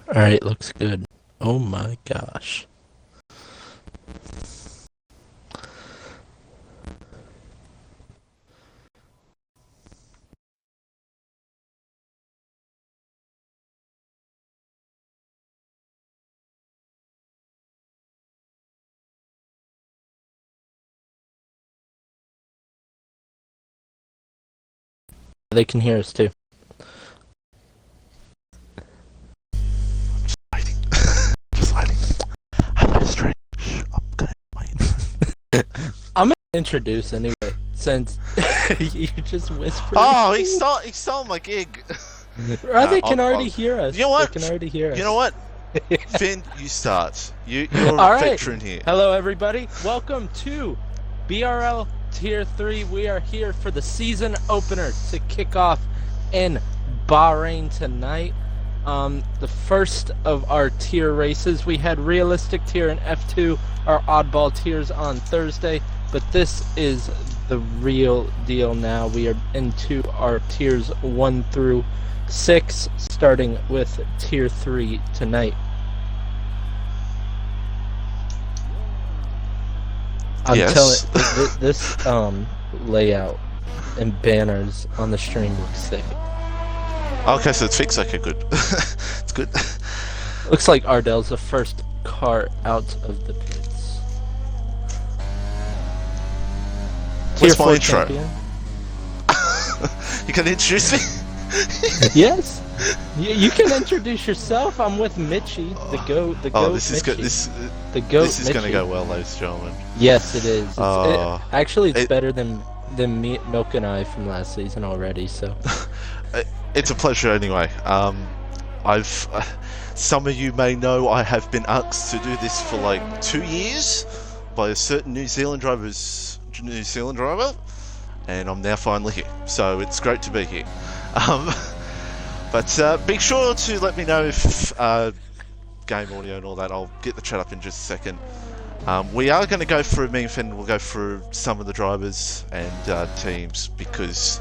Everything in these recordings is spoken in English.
Alright, looks good. Oh my gosh. They can hear us too. Waiting. Just waiting. Hello, strange. I'm gonna wait. I'm gonna introduce anyway, since you just whispered. Oh, he stole my gig. They can already hear us. You know what? They can already hear us. You know what? Finn, you start. You're All a right. veteran here. Hello, everybody. Welcome to BRL Tier 3. We are here for the season opener to kick off in Bahrain tonight. The first of our tier races. We had realistic tier and F2, our oddball tiers on Thursday, but this is the real deal now. We are into our tiers 1 through 6, starting with tier 3 tonight. I'm Yes. telling this layout and banners on the stream looks sick. Okay, so it's fixed. Okay, good. It's good. Looks like Ardell's the first car out of the pits. What's Tier my 4 intro? champion. You can introduce me. Yes, you can introduce yourself. I'm with Mitchie, the goat. The goat. Oh, this is good. Mitchie. The goat. This is going to Mitchie. go well, ladies and gentlemen. Yes, it is. Actually, it's it- better than Milk and I from last season already. So. It's a pleasure anyway. Some of you may know I have been asked to do this for like 2 years by a certain New Zealand driver, and I'm now finally here. So it's great to be here. But be sure to let me know if game audio and all that. I'll get the chat up in just a second. We are going to go through, me and Finn will go through some of the drivers and teams, because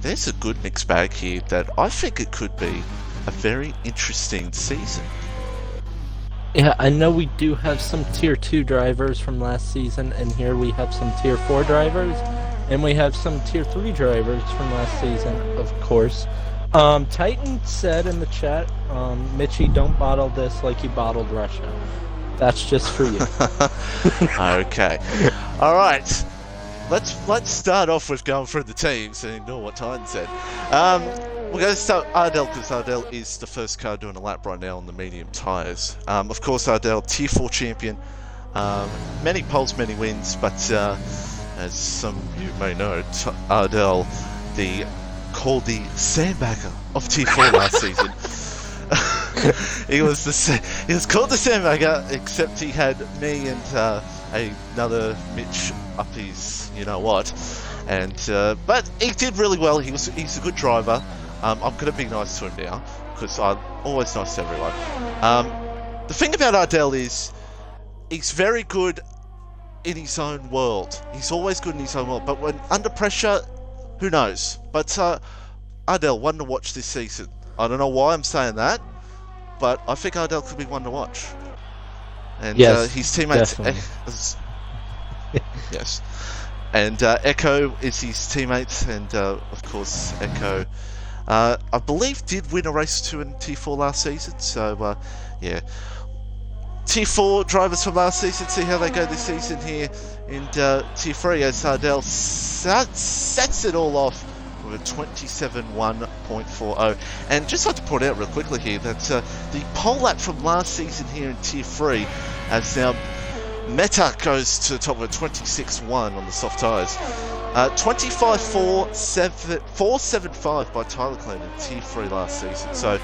there's a good mixed bag here that I think it could be a very interesting season. Yeah, I know we do have some tier 2 drivers from last season, and here we have some tier 4 drivers, and we have some tier 3 drivers from last season, of course. Titan said in the chat, Mitchie, don't bottle this like you bottled Russia. That's just for you. Okay. Alright. Let's start off with going through the teams and ignore what Titan said. We're going to start Ardell, because Ardell is the first car doing a lap right now on the medium tyres. Of course, Ardell, Tier 4 champion. Many poles, many wins, but as some of you may know, Ardell, called the sandbagger of Tier 4 last season. He was called the sandbagger, except he had me and another Mitch up his you-know-what. And but he did really well. He's a good driver. I'm going to be nice to him now, because I'm always nice to everyone. The thing about Ardell is he's very good in his own world. He's always good in his own world, but when under pressure, who knows? But Ardell, one to watch this season. I don't know why I'm saying that, but I think Ardell could be one to watch. And Yes, his teammates... definitely. Yes. And Echo is his teammate, and of course Echo, I believe, did win a race 2 in Tier 4 last season, so yeah. Tier 4 drivers from last season, see how they go this season here in Tier 3, as Ardell sets it all off with a 27.1.40. And just like to point out real quickly here that the pole lap from last season here in Tier 3 has now... Meta goes to the top of a 26.1 on the soft tyres. 25.475 by Tyler Clean in Tier 3 last season. So,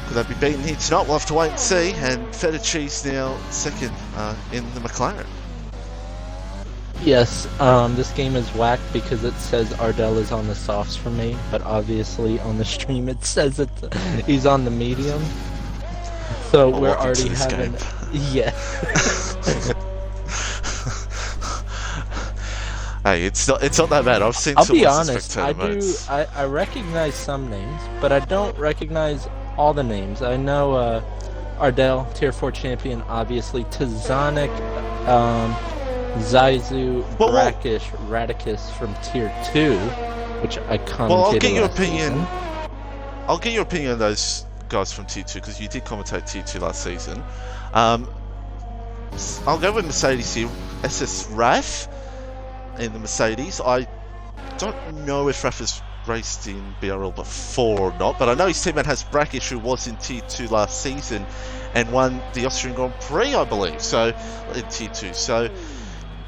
could they be beaten here tonight? We'll have to wait and see. And Feta Cheese now second in the McLaren. Yes, this game is whacked because it says Ardell is on the softs for me, but obviously on the stream it says he's on the medium. So Well, we're welcome already to this having... game. Yeah. Hey, it's not that bad. I've seen I'll some be of the honest, spectator modes. I recognize some names, but I don't recognize all the names. I know Ardell, Tier 4 champion, obviously. Tazanic, Zaizu, Well, Brackish, Radicus from Tier 2, which I commentated I'll get your last opinion. season. I'll get your opinion on those guys from Tier 2 because you did commentate Tier 2 last season. I'll go with Mercedes here. SS Raf in the Mercedes. I don't know if Raf has raced in BRL before or not, but I know his teammate has Brackish, who was in Tier 2 last season and won the Austrian Grand Prix, I believe, so in Tier 2. So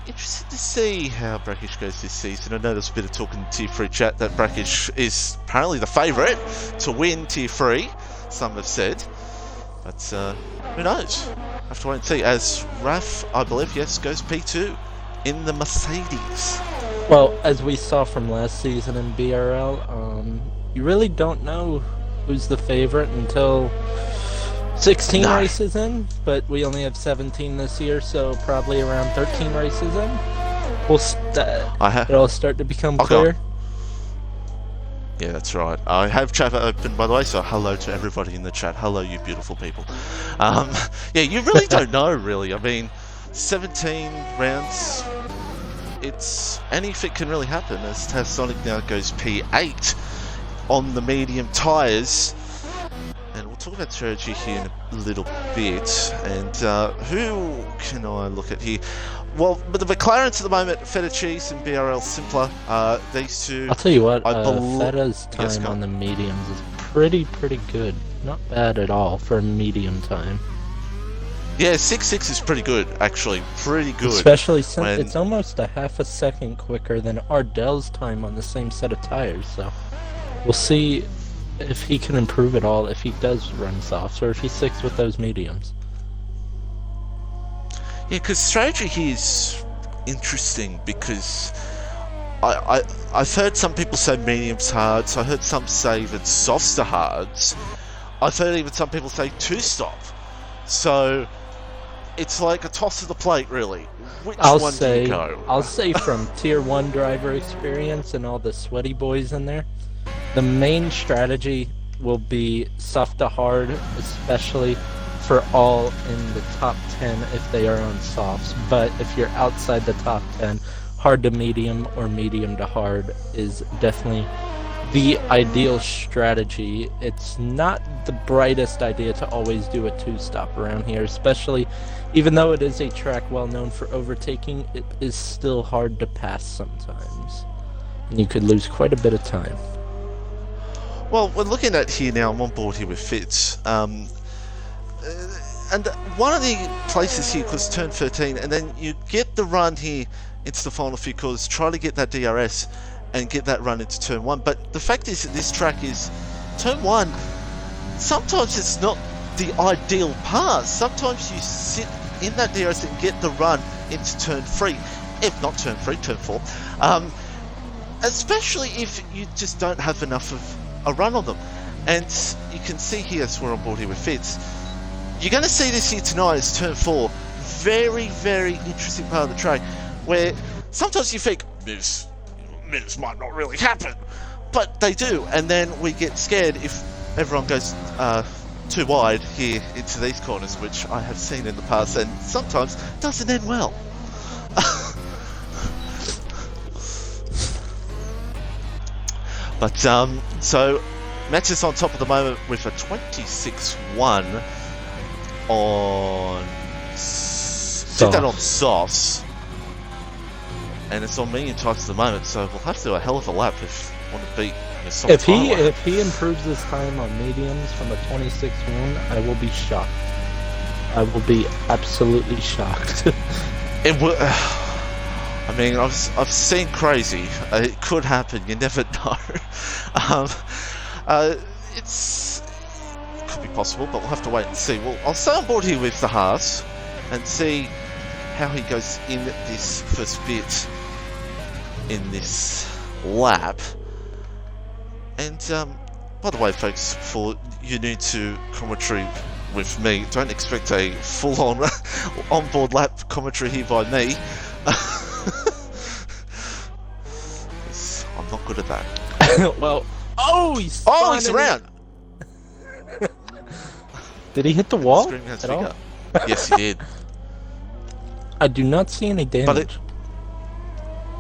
interested to see how Brackish goes this season. I know there's a bit of talk in the Tier 3 chat that Brackish is apparently the favourite to win Tier 3, some have said. But who knows? Have to wait and see. As Raf, I believe, yes, goes P2 in the Mercedes. Well, as we saw from last season in BRL, you really don't know who's the favorite until 16 races in, but we only have 17 this year, so probably around 13 races in, it'll start to become clear. Yeah, that's right. I have chat open, by the way, so hello to everybody in the chat. Hello, you beautiful people. Yeah, you really don't know, really. I mean, 17 rounds, anything can really happen, as Sonic now goes P8 on the medium tyres. And we'll talk about strategy here in a little bit. And who can I look at here? Well, but the McLarens at the moment, Feta Cheese and BRL Simpler, these two... I'll tell you what, Feta's time on the mediums is pretty good. Not bad at all for a medium time. Yeah, 6.6 is pretty good, actually. Pretty good. Especially since it's almost a half a second quicker than Ardell's time on the same set of tires, so... We'll see if he can improve at all, if he does run softs, or if he sticks with those mediums. Yeah, because strategy here is interesting, because I've heard some people say mediums hards, I heard some say that softs are hards, I've heard even some people say two-stop. So, it's like a toss of the plate, really. Which one do you go? I'll say from Tier 1 driver experience and all the sweaty boys in there, the main strategy will be soft to hard, especially for all in the top 10 if they are on softs. But if you're outside the top 10, hard to medium or medium to hard is definitely the ideal strategy. It's not the brightest idea to always do a two-stop around here, especially even though it is a track well known for overtaking, it is still hard to pass sometimes. And you could lose quite a bit of time. Well, we're looking at here now, I'm on board here with Fitz. And one of the places here, because turn 13, and then you get the run here into the final few quarters, try to get that DRS and get that run into turn 1. But the fact is that this track is, turn 1, sometimes it's not the ideal pass. Sometimes you sit in that DRS and get the run into turn 3, if not turn 3, turn 4. Especially if you just don't have enough of a run on them. And you can see here, as we're on board here with Fitz, you're going to see this here tonight as turn 4. Very, very interesting part of the track, where sometimes you think, this might not really happen, but they do, and then we get scared if everyone goes too wide here into these corners, which I have seen in the past, and sometimes doesn't end well. But, so, Max is on top at the moment with a 26-1 on... Did that on softs. And it's on medium types at the moment, so we'll have to do a hell of a lap if we want to beat the soft If he improves his time on mediums from a 26-1, I will be shocked. I will be absolutely shocked. It will... I mean, I've seen crazy. It could happen. You never know. It could be possible, but we'll have to wait and see. Well, I'll stay on board here with the Haas and see how he goes in this first bit in this lap. And by the way, folks, for you new to commentary with me, don't expect a full-on on-board lap commentary here by me. I'm not good at that. Well, he's around. Did he hit the The wall screen has at all? bigger. Yes, he did. I do not see any damage.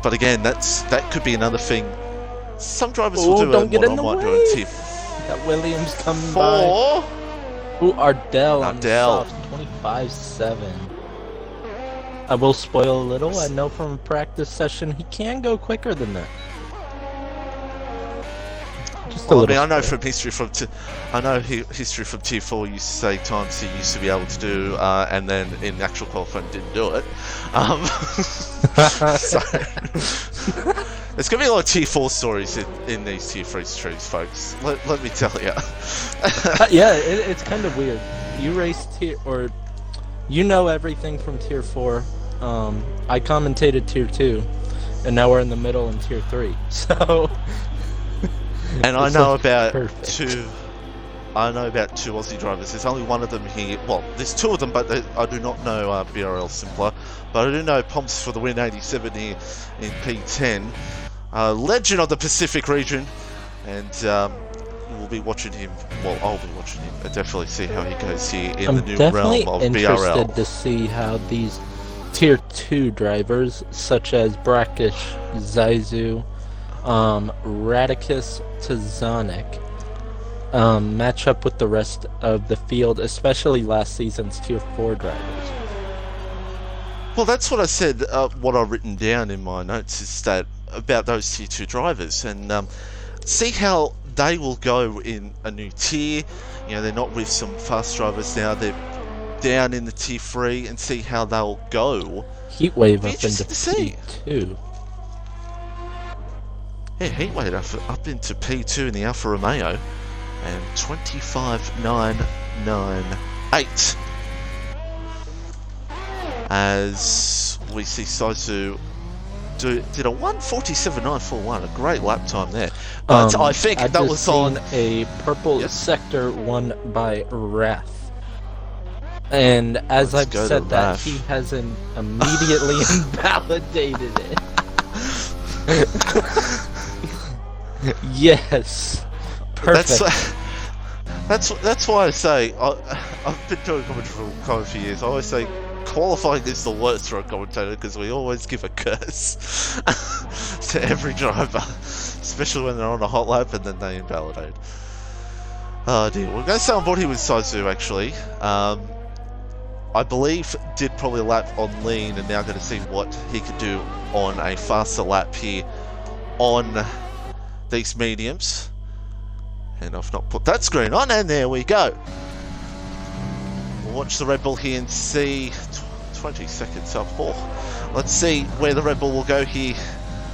But again, that could be another thing. Some drivers Oh, will do don't it get what in I the might do way. in tier Got Williams coming by. 4. Ooh, Ardell on the Ardell. soft 25.7. I will spoil a little. I know from a practice session he can go quicker than that. Just a Well, I little. mean, I know spoil. from history from history from tier 4 used to say times he used to be able to do, and then in actual qualifying didn't do it. So there's gonna be a lot of tier 4 stories in these tier 3 streams, folks. Let me tell you. Yeah, it's kind of weird. You race tier, or you know everything from tier 4. I commentated tier 2, and now we're in the middle in tier 3. So. And I This know looks about perfect. two. I know about 2 Aussie drivers. There's only one of them here. Well, there's 2 of them, but I do not know BRL Simpler. But I do know Pomps for the win 87 here in P10. Legend of the Pacific region, and we'll be watching him. Well, I'll be watching him. I definitely see how he goes here in I'm the new definitely realm of interested BRL. to see how these tier 2 drivers, such as Brackish, Zaizu, Radicus to Zonic, match up with the rest of the field, especially last season's tier 4 drivers. Well, that's what I said. What I've written down in my notes is that about those tier 2 drivers, and see how they will go in a new tier. You know, they're not with some fast drivers now. They're down in the tier 3, and see how they'll go. Heatwave Be up into interesting to see. P2. Yeah, Heatwave up into P2 in the Alfa Romeo, and 25.998. As we see Saizu did a 1:47.941, a great lap time there. But I think I've that just was seen on. a purple Yes. sector won by Wrath. And as Let's I've go to said that, Wrath. he hasn't immediately invalidated it. Yes. Perfect. That's why I say I've been doing commentary for quite a few years. I always say qualifying is the worst for a commentator because we always give a curse to every driver, especially when they're on a hot lap and then they invalidate. Oh dear, we're going to stay on board here with Saizu actually. I believe did probably a lap on lean, and now going to see what he could do on a faster lap here on these mediums. And I've not put that screen on, and there we go. We'll watch the Red Bull here and see 20 seconds up. Oh, let's see where the Red Bull will go here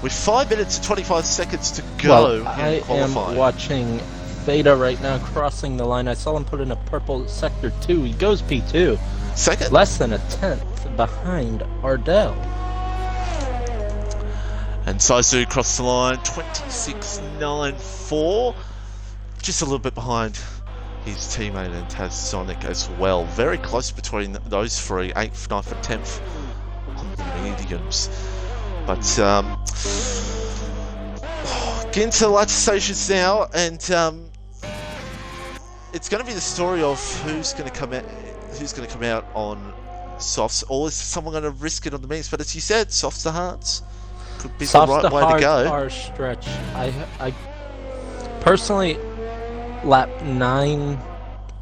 with 5 minutes and 25 seconds to go. Well, I in qualifying. am watching Theta right now crossing the line. I saw him put in a purple sector 2. He goes P2. Second. Less than a tenth behind Ardell. And Saizu crossed the line 26.94. Just a little bit behind his teammate and Taz Sonic as well. Very close between those three, 8th, 9th and 10th on the mediums. But getting to the latter stages now, and it's going to be the story of who's going to come out on softs, or is someone going to risk it on the mediums? But as you said, softs to hards could be Softs the right to way to hards go. are stretch. I personally, lap 9,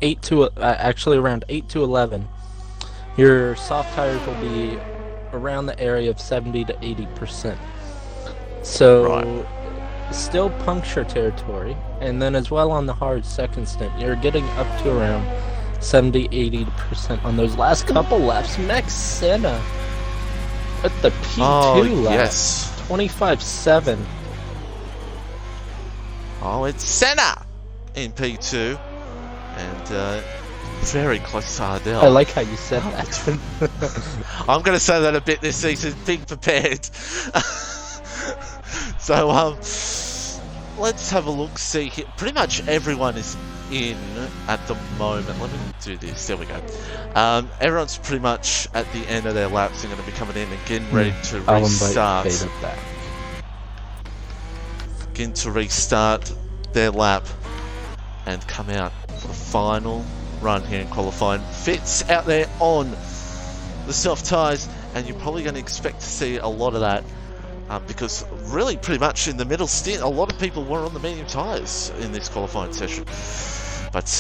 8 to actually around 8 to 11, your soft tires will be around the area of 70 to 80%. So Right. still puncture territory, and then as well on the hard second stint, you're getting up to around 70-80% on those last couple laps. Max Senna at the P2 lap, yes. 25.7. Oh, it's Senna in P2, and very close to Ardell. I like how you said that. I'm going to say that a bit this season. Be prepared. So let's have a look. See here. Pretty much everyone is in at the moment. Let me do this. There we go. Everyone's pretty much at the end of their laps. They're going to be coming in and getting ready to I'll restart. invite Fade back. Begin to restart their lap and come out for the final run here in qualifying. Fitz out there on the soft tyres, and you're probably going to expect to see a lot of that because really pretty much in the middle stint, a lot of people were on the medium tyres in this qualifying session. But is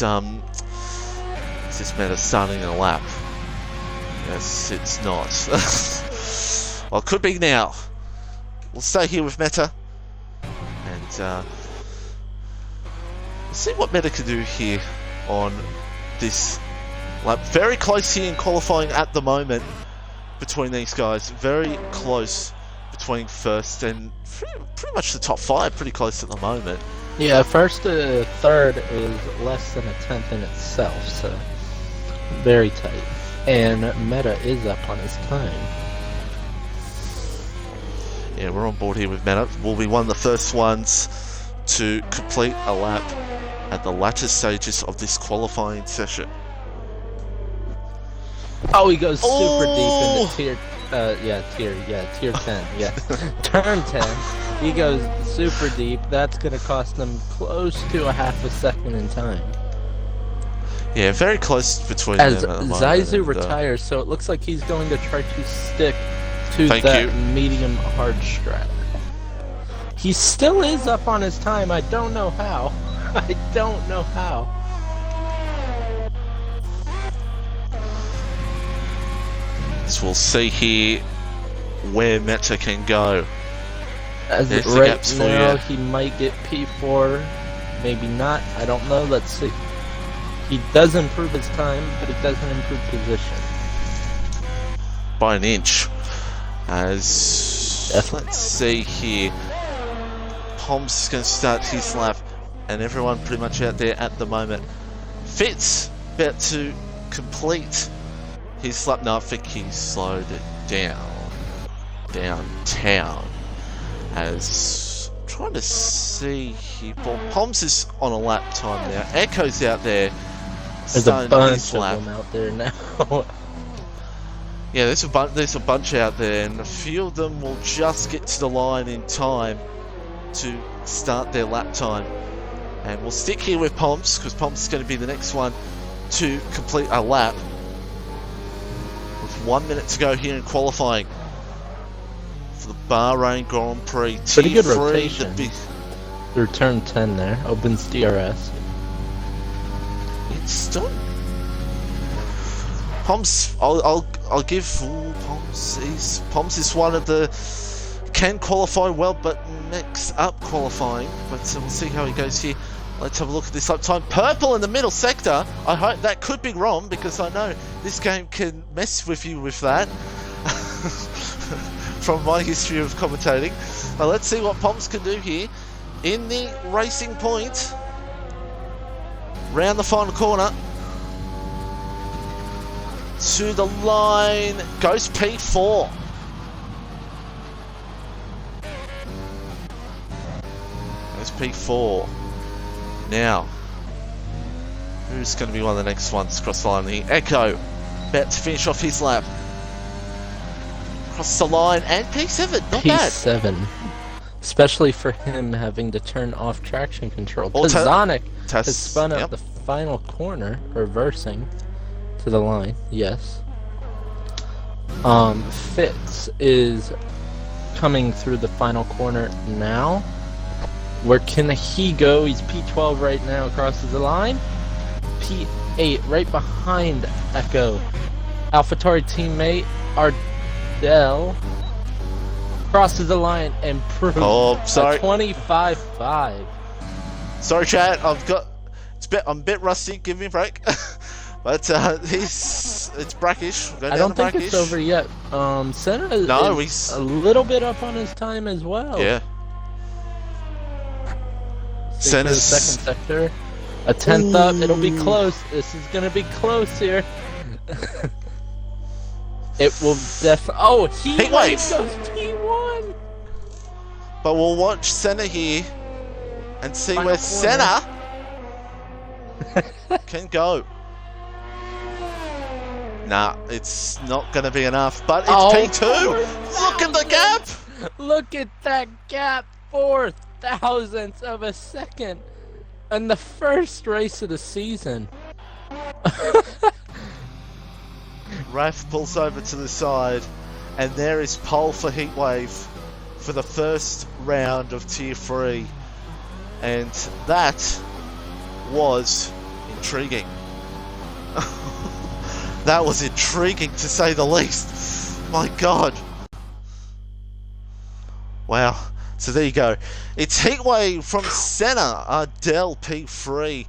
this Meta starting a lap? Yes, it's not. Well, it could be now. We'll stay here with Meta, and let's see what Meta can do here on this lap. Very close here in qualifying at the moment between these guys. Very close between first and pretty much the top 5. Pretty close at the moment. Yeah, first to third is less than a tenth in itself, so very tight. And Meta is up on his time. Yeah, we're on board here with Meta. We'll be one of the first ones to complete a lap at the latter stages of this qualifying session. Oh, he goes super deep into tier 10, yeah. Turn 10. He goes super deep. That's going to cost them close to a half a second in time. Yeah, very close between As them at the moment. Zaizu retires, so it looks like he's going to try to stick to that medium hard strat. He still is up on his time. I don't know how. I don't know how. So we'll see here where Meta can go. As There's right gaps for now, you. he might get P4, maybe not. I don't know. Let's see. He does improve his time, but it doesn't improve position. By an inch. As let's see here. Pom's is going to start his lap, and everyone pretty much out there at the moment. Fitz about to complete his lap. No, I think he slowed it downtown. As I'm trying to see here, Poms is on a lap time now. Echo's out there. There's a bunch of them out there now. Yeah, there's a bunch out there, and a few of them will just get to the line in time to start their lap time. And we'll stick here with Poms, because Poms is going to be the next one to complete a lap. With 1 minute to go here in qualifying for the Bahrain Grand Prix. Pretty good rotation. Through turn 10 there, opens DRS. It's still... Poms, I'll give Poms. Poms is one of the can qualify well, but next up qualifying. But we'll see how he goes here. Let's have a look at this lap time. Purple in the middle sector. I hope that could be wrong because I know this game can mess with you with that. From my history of commentating. Now let's see what Poms can do here in the racing point. Round the final corner. To the line, goes P4. Goes P4. Now, who's going to be one of the next ones to cross the line? The Echo, about to finish off his lap. Cross the line, and P7, not bad. P7. Especially for him having to turn off traction control. Tazonic has spun up the final corner, reversing to the line, yes. Fitz is coming through the final corner now. Where can he go? He's P12 right now, crosses the line. P8 right behind Echo. AlphaTauri teammate Ardell crosses the line and proves a 25-5. Sorry, chat. I'm a bit rusty. Give me a break. But it's brackish. I don't think it's over yet. Senna is a little bit up on his time as well. Yeah. Senna's second sector. A 10th up. It'll be close. This is gonna be close here. It will definitely. Oh, he goes P1. But we'll watch Senna here and see where Senna can go. Nah, it's not going to be enough, but it's P2! Look at the gap! Look at that gap! 4 thousandths of a second! In the first race of the season. Raf pulls over to the side, and there is pole for Heatwave for the first round of Tier 3. And that was intriguing. That was intriguing to say the least. My God. Wow. So there you go. It's Heatwave from Senna, Ardell P3.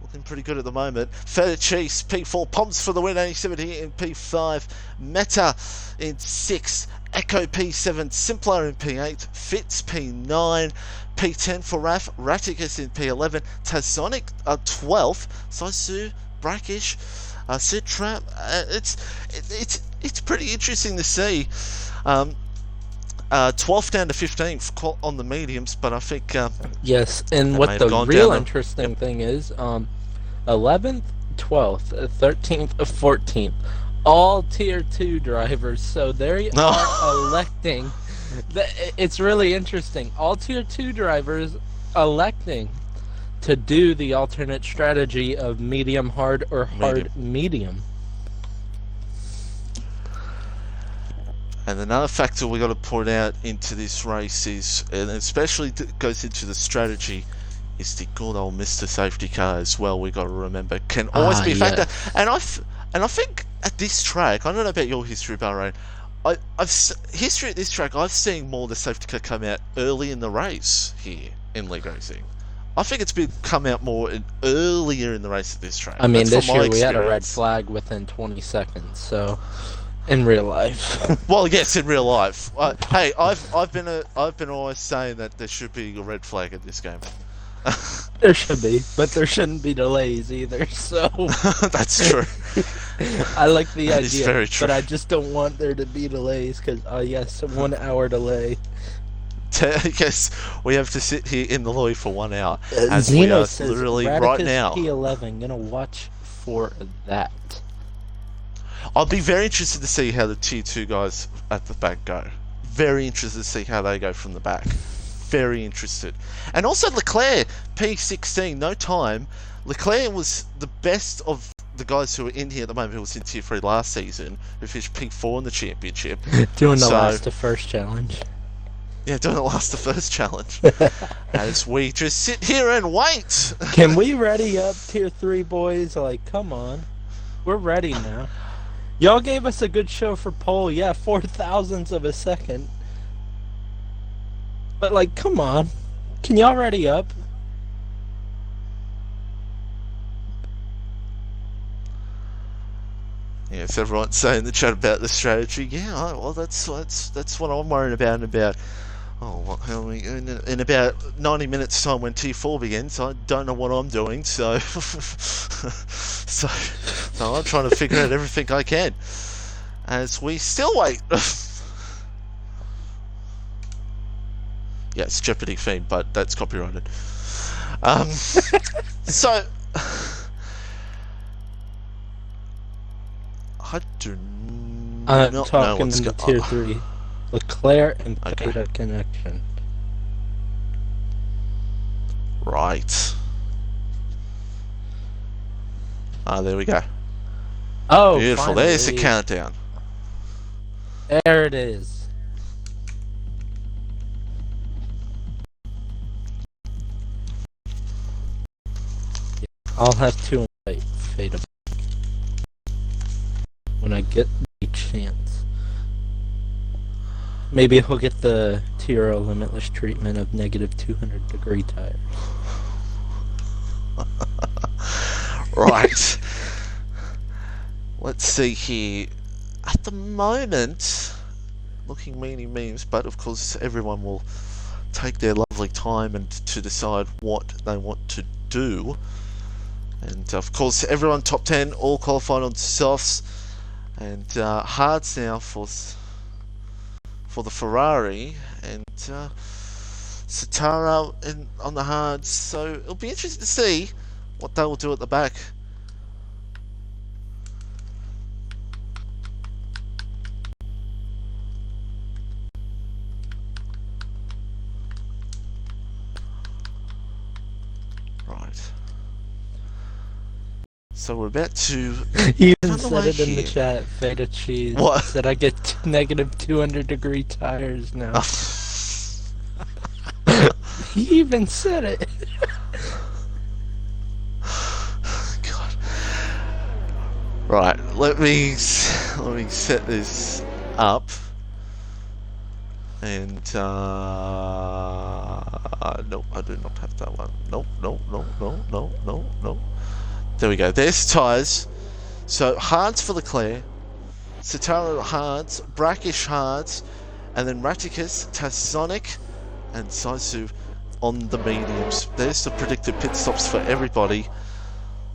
Looking pretty good at the moment. Fetichise P4, Pomps for the win, 87 here in P5. Meta in 6. Echo P7, Simpler in P8. Fitz P9. P10 for Raf. Raticus in P11. Tazonic 12th. Saisu, Brackish, Citrap. It's pretty interesting to see. 12th down to 15th on the mediums, but I think yes, and what the real interesting thing is, 11th, 12th, 13th, 14th, all Tier 2 drivers. So they are electing. It's really interesting. All Tier 2 drivers electing to do the alternate strategy of medium hard or hard medium. And another factor we got to point out into this race is, and especially goes into the strategy, is the good old Mr. Safety Car as well. We got to remember can always be a factor. Yes. And I think at this track, I don't know about your history, Bahrain. History at this track, I've seen more of the safety car come out early in the race here in league racing. I think it's been come out more earlier in the race at this track. I mean, this year we had a red flag within 20 seconds, so. In real life. Well, yes, in real life. Hey, I've been always saying that there should be a red flag at this game. There should be, but there shouldn't be delays either. So that's true. I like the that idea, is very true. But I just don't want there to be delays because yes, 1 hour delay. Yes, we have to sit here in the lorry for 1 hour, as Zeno we are says, literally Radicus right now. P11, gonna watch for that. I'll be very interested to see how the Tier 2 guys at the back go. Very interested to see how they go from the back. Very interested. And also Leclerc, P16, no time. Leclerc was the best of the guys who are in here at the moment, who was in Tier 3 last season, who finished P4 in the championship. Doing the last to first challenge. Yeah, doing the last to first challenge. As we just sit here and wait. Can we ready up Tier 3, boys? Like, come on. We're ready now. Y'all gave us a good show for pole, yeah, 0.004 of a second. But like, come on. Can y'all ready up? Yes, everyone's saying in the chat about the strategy. Yeah, well, that's what I'm worried about. In about 90 minutes time when T4 begins, I don't know what I'm doing, so so I'm trying to figure out everything I can as we still wait. Yeah, it's Jeopardy theme, but that's copyrighted. So I do not know what's going on. Tier 3. Leclerc and Beta connection. Right. There we go. Oh, beautiful. Finally. There's the countdown. There it is. I'll have to invite Fade when I get the chance. Maybe he'll get the Tiro limitless treatment of negative 200 degree tires. Right. Let's see here. At the moment, looking memes, but of course everyone will take their lovely time and to decide what they want to do. And of course everyone top 10 all qualified on softs, and hards now for the Ferrari, and Satara on the hards. So it'll be interesting to see what they will do at the back. Right. So we're about to. He even Run said away it in the here. chat, Feta Cheese. What? Said I get negative 200-degree tires now. He even said it. God. Right, let me set this up. And no, I do not have that one. No. There we go. There's tyres. So hards for Leclerc, Satara hards, Brackish hards, and then Raticus, Tassonic, and Saisu on the mediums. There's the predicted pit stops for everybody.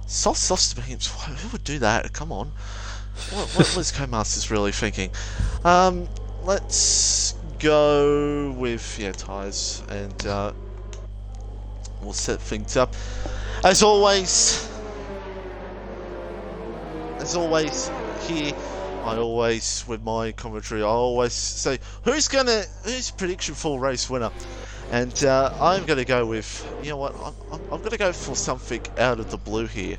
Soft mediums. Who would do that? Come on. What was Co-Masters really thinking? Let's go with tyres, and we'll set things up. As always here, I always, with my commentary, I always say who's prediction full race winner, and I'm gonna go with, you know what, I'm gonna go for something out of the blue here.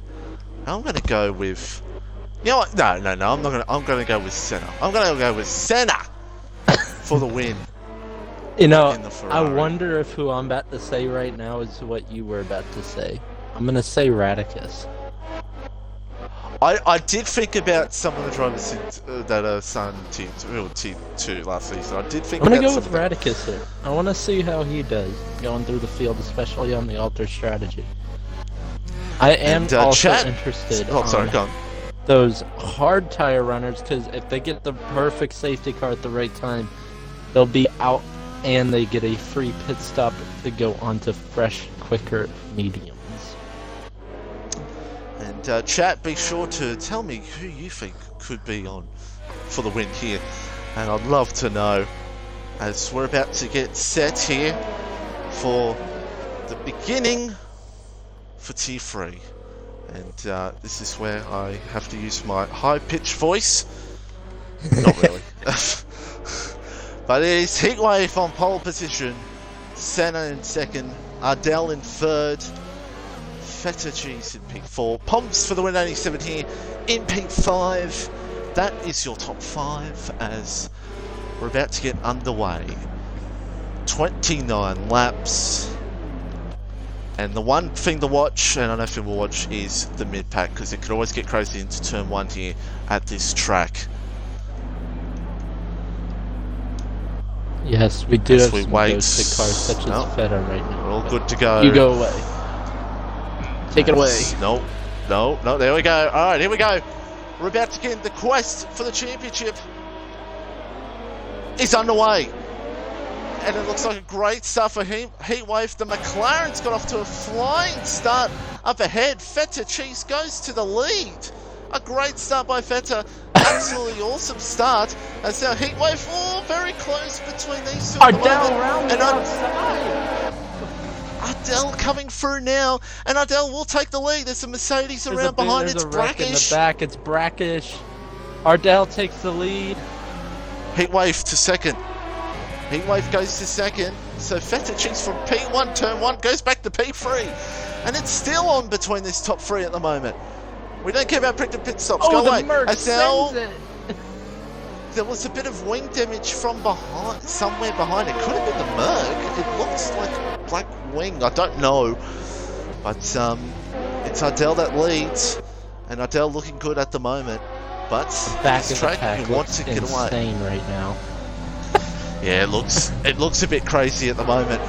I'm gonna go with, you know what, no, I'm gonna go with Senna. I'm gonna go with Senna for the win. You know, In the I Ferrari. wonder if who I'm about to say right now is what you were about to say. I'm gonna say Raticus. I did think about some of the drivers that are signed Team 2 last season. I did think I'm gonna about go some with of them. Raticus here. I want to see how he does going through the field, especially on the alter strategy. I am And, also chat- interested Oh, sorry, on go on. those hard tire runners, because if they get the perfect safety car at the right time, they'll be out and they get a free pit stop to go onto fresh, quicker mediums. And chat, be sure to tell me who you think could be on for the win here. And I'd love to know, as we're about to get set here for the beginning for T3. And this is where I have to use my high-pitched voice. Not really. But it is Heatwave on pole position, Senna in second, Ardell in third, Feta Cheese in P4, Pomps for the win 87 here in P5. That is your top 5 as we're about to get underway. 29 laps. And the one thing to watch, and I know thing we'll watch, is the mid-pack, because it could always get crazy into turn 1 here at this track. Yes, we do As have we some wait. ghosted cars such as No. Feta right now. We're all good to go. You go away. Take it away. No, there we go. Alright, here we go. We're about to get in. The quest for the championship is underway. And it looks like a great start for Heatwave. The McLaren's got off to a flying start up ahead. Feta Cheese goes to the lead. A great start by Feta. Absolutely awesome start. As now Heatwave, very close between these two. Ardell round and the outside. Ardell coming through now, and Ardell will take the lead. There's a Mercedes around behind. It's There's a wreck in the Brackish. back. It's Brackish. Ardell takes the lead. Heatwave to second. Heatwave goes to second. So Feta Cheese from P1, turn 1, goes back to P3. And it's still on between this top 3 at the moment. We don't care about predicted pit stops. Oh, Go the away. Merc As now, sends it. there was a bit of wing damage from behind, somewhere behind. It could have been the Merc. It looks like black wing. I don't know. But it's Ardell that leads. And Ardell looking good at the moment. But Back this in the track, pack you want looks to get away. insane right now. Yeah, it looks a bit crazy at the moment,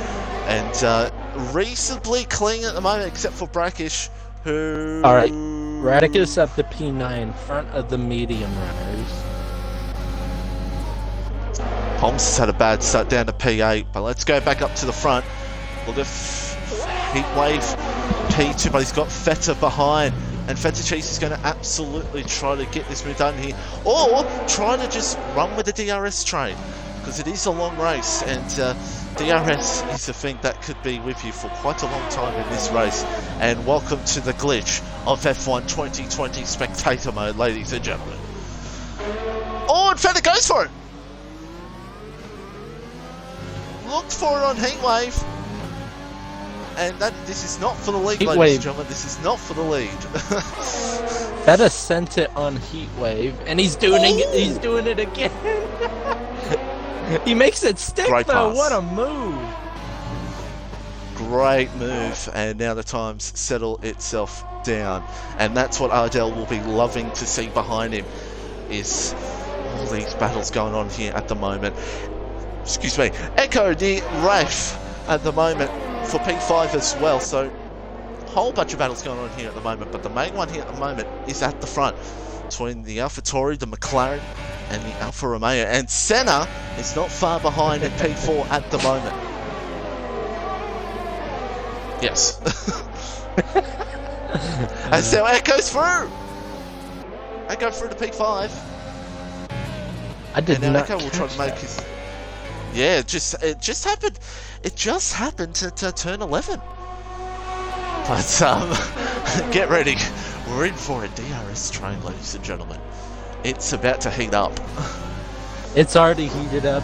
and reasonably clean at the moment, except for Brackish, who. All right, Raticus up to P9, front of the medium runners. Holmes has had a bad start down to P8, but let's go back up to the front. Look at Heatwave P2, but he's got Feta behind. And Feta Cheese is going to absolutely try to get this move done here, or try to just run with the DRS train, because it is a long race, and DRS is a thing that could be with you for quite a long time in this race. And welcome to the glitch of F1 2020 spectator mode, ladies and gentlemen. Oh, and Feta goes for it! Looked for it on Heatwave. And this is not for the lead, ladies and gentlemen. This is not for the lead. Feta sent it on Heatwave, and he's doing it again. He makes it stick Great though. pass. What a move! Great move, and now the times settle itself down, and that's what Ardell will be loving to see behind him, is all these battles going on here at the moment. Excuse me, Echo near Rafe at the moment for P5 as well, so a whole bunch of battles going on here at the moment, but the main one here at the moment is at the front, between the AlphaTauri, the McLaren, and the Alfa Romeo, and Senna is not far behind in P4 at the moment. Yes. And so Echo's through! Echo through to P5. I did And now not Echo will try to make his... Yeah, it just happened. It just happened to turn 11. But get ready. We're in for a DRS train, ladies and gentlemen. It's about to heat up. It's already heated up.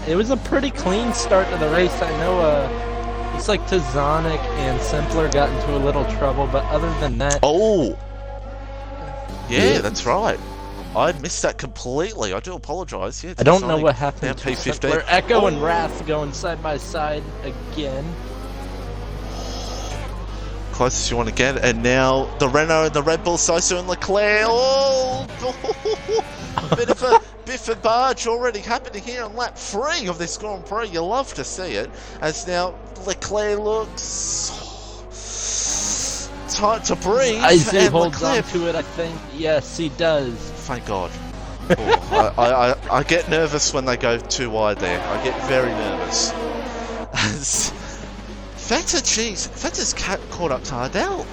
It was a pretty clean start to the race. I know it's like Tazonic and Simpler got into a little trouble, but other than that... Oh! Yeah, that's right. I missed that completely. I do apologise. Yeah, I don't know what happened to P15. Simpler. Echo and Wrath going side by side again. Closest you want to get, and now the Renault and the Red Bull, Sosa and Leclerc. Oh! Bit of a biff and barge already happening here on lap 3 of this Grand Prix. You love to see it, as now Leclerc looks tight to breathe. As he and holds Leclerc, on to it, I think. Yes, he does. thank God. Oh, I get nervous when they go too wide there. I get very nervous. As Feta's caught up to Ardell.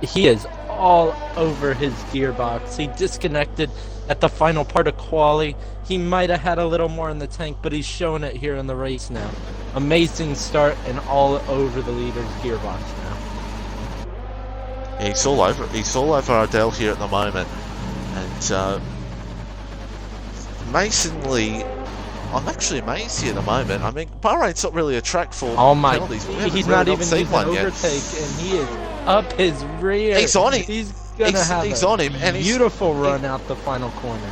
He is all over his gearbox. He disconnected at the final part of quali. He might have had a little more in the tank, but he's showing it here in the race now. Amazing start and all over the leader's gearbox now. Yeah, he's all over Ardell here at the moment, and amazingly, I'm actually amazed here at the moment. I mean, Bahrain's not really a track for penalties. He's not even using overtake, and he is up his rear. He's on him. He's gonna have a beautiful run out the final corner.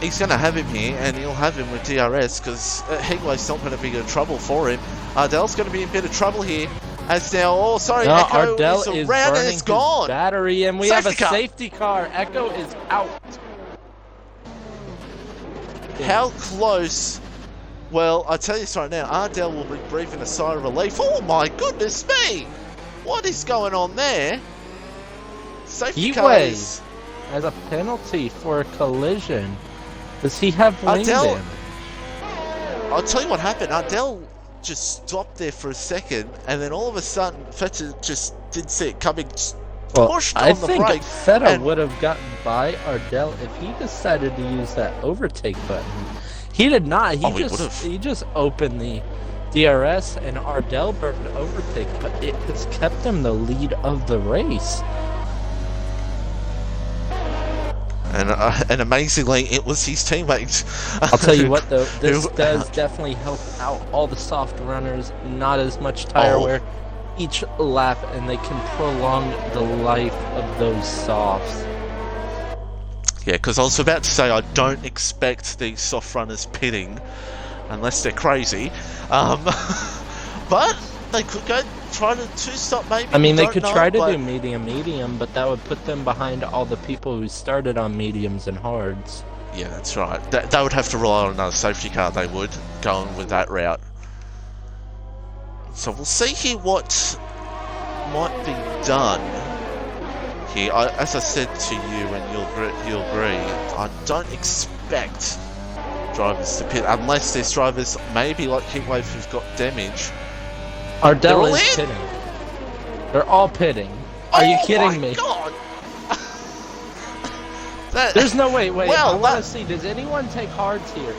He's going to have him here, and he'll have him with DRS, because Heatwave's not going to be in trouble for him. Ardell's going to be in a bit of trouble here. As now, Echo Ardell is around and burning it's gone. his battery, and we have a car. safety car. Echo is out. How close? Well, I tell you this right now, Ardell will be breathing a sigh of relief. Oh my goodness me! What is going on there? Safety cars. As a penalty for a collision. Does he have lane Ardell, damage? I'll tell you what happened. Ardell just stopped there for a second, and then all of a sudden, Feta just didn't see it coming. Pushed on the brake. I think Feta would have gotten by Ardell if he decided to use that overtake button. He did not. He just opened the DRS, and Ardell burned overtake, but it has kept him the lead of the race. And amazingly, it was his teammates. I'll tell you what, though, this does definitely help out all the soft runners. Not as much tire wear each lap, and they can prolong the life of those softs. Yeah, because I was about to say I don't expect these soft runners pitting unless they're crazy. But they could go try to two-stop maybe. I mean, they could try to do medium, but that would put them behind all the people who started on mediums and hards. Yeah, that's right. They would have to rely on another safety car, they would, going with that route. So we'll see here what might be done here. As I said to you, and you'll agree, I don't expect drivers to pit unless there's drivers maybe like Heatwave who've got damage. Ardell is pitting. They're all pitting. Are you kidding me? God. There's no way. Well, I want to see. Does anyone take hards here?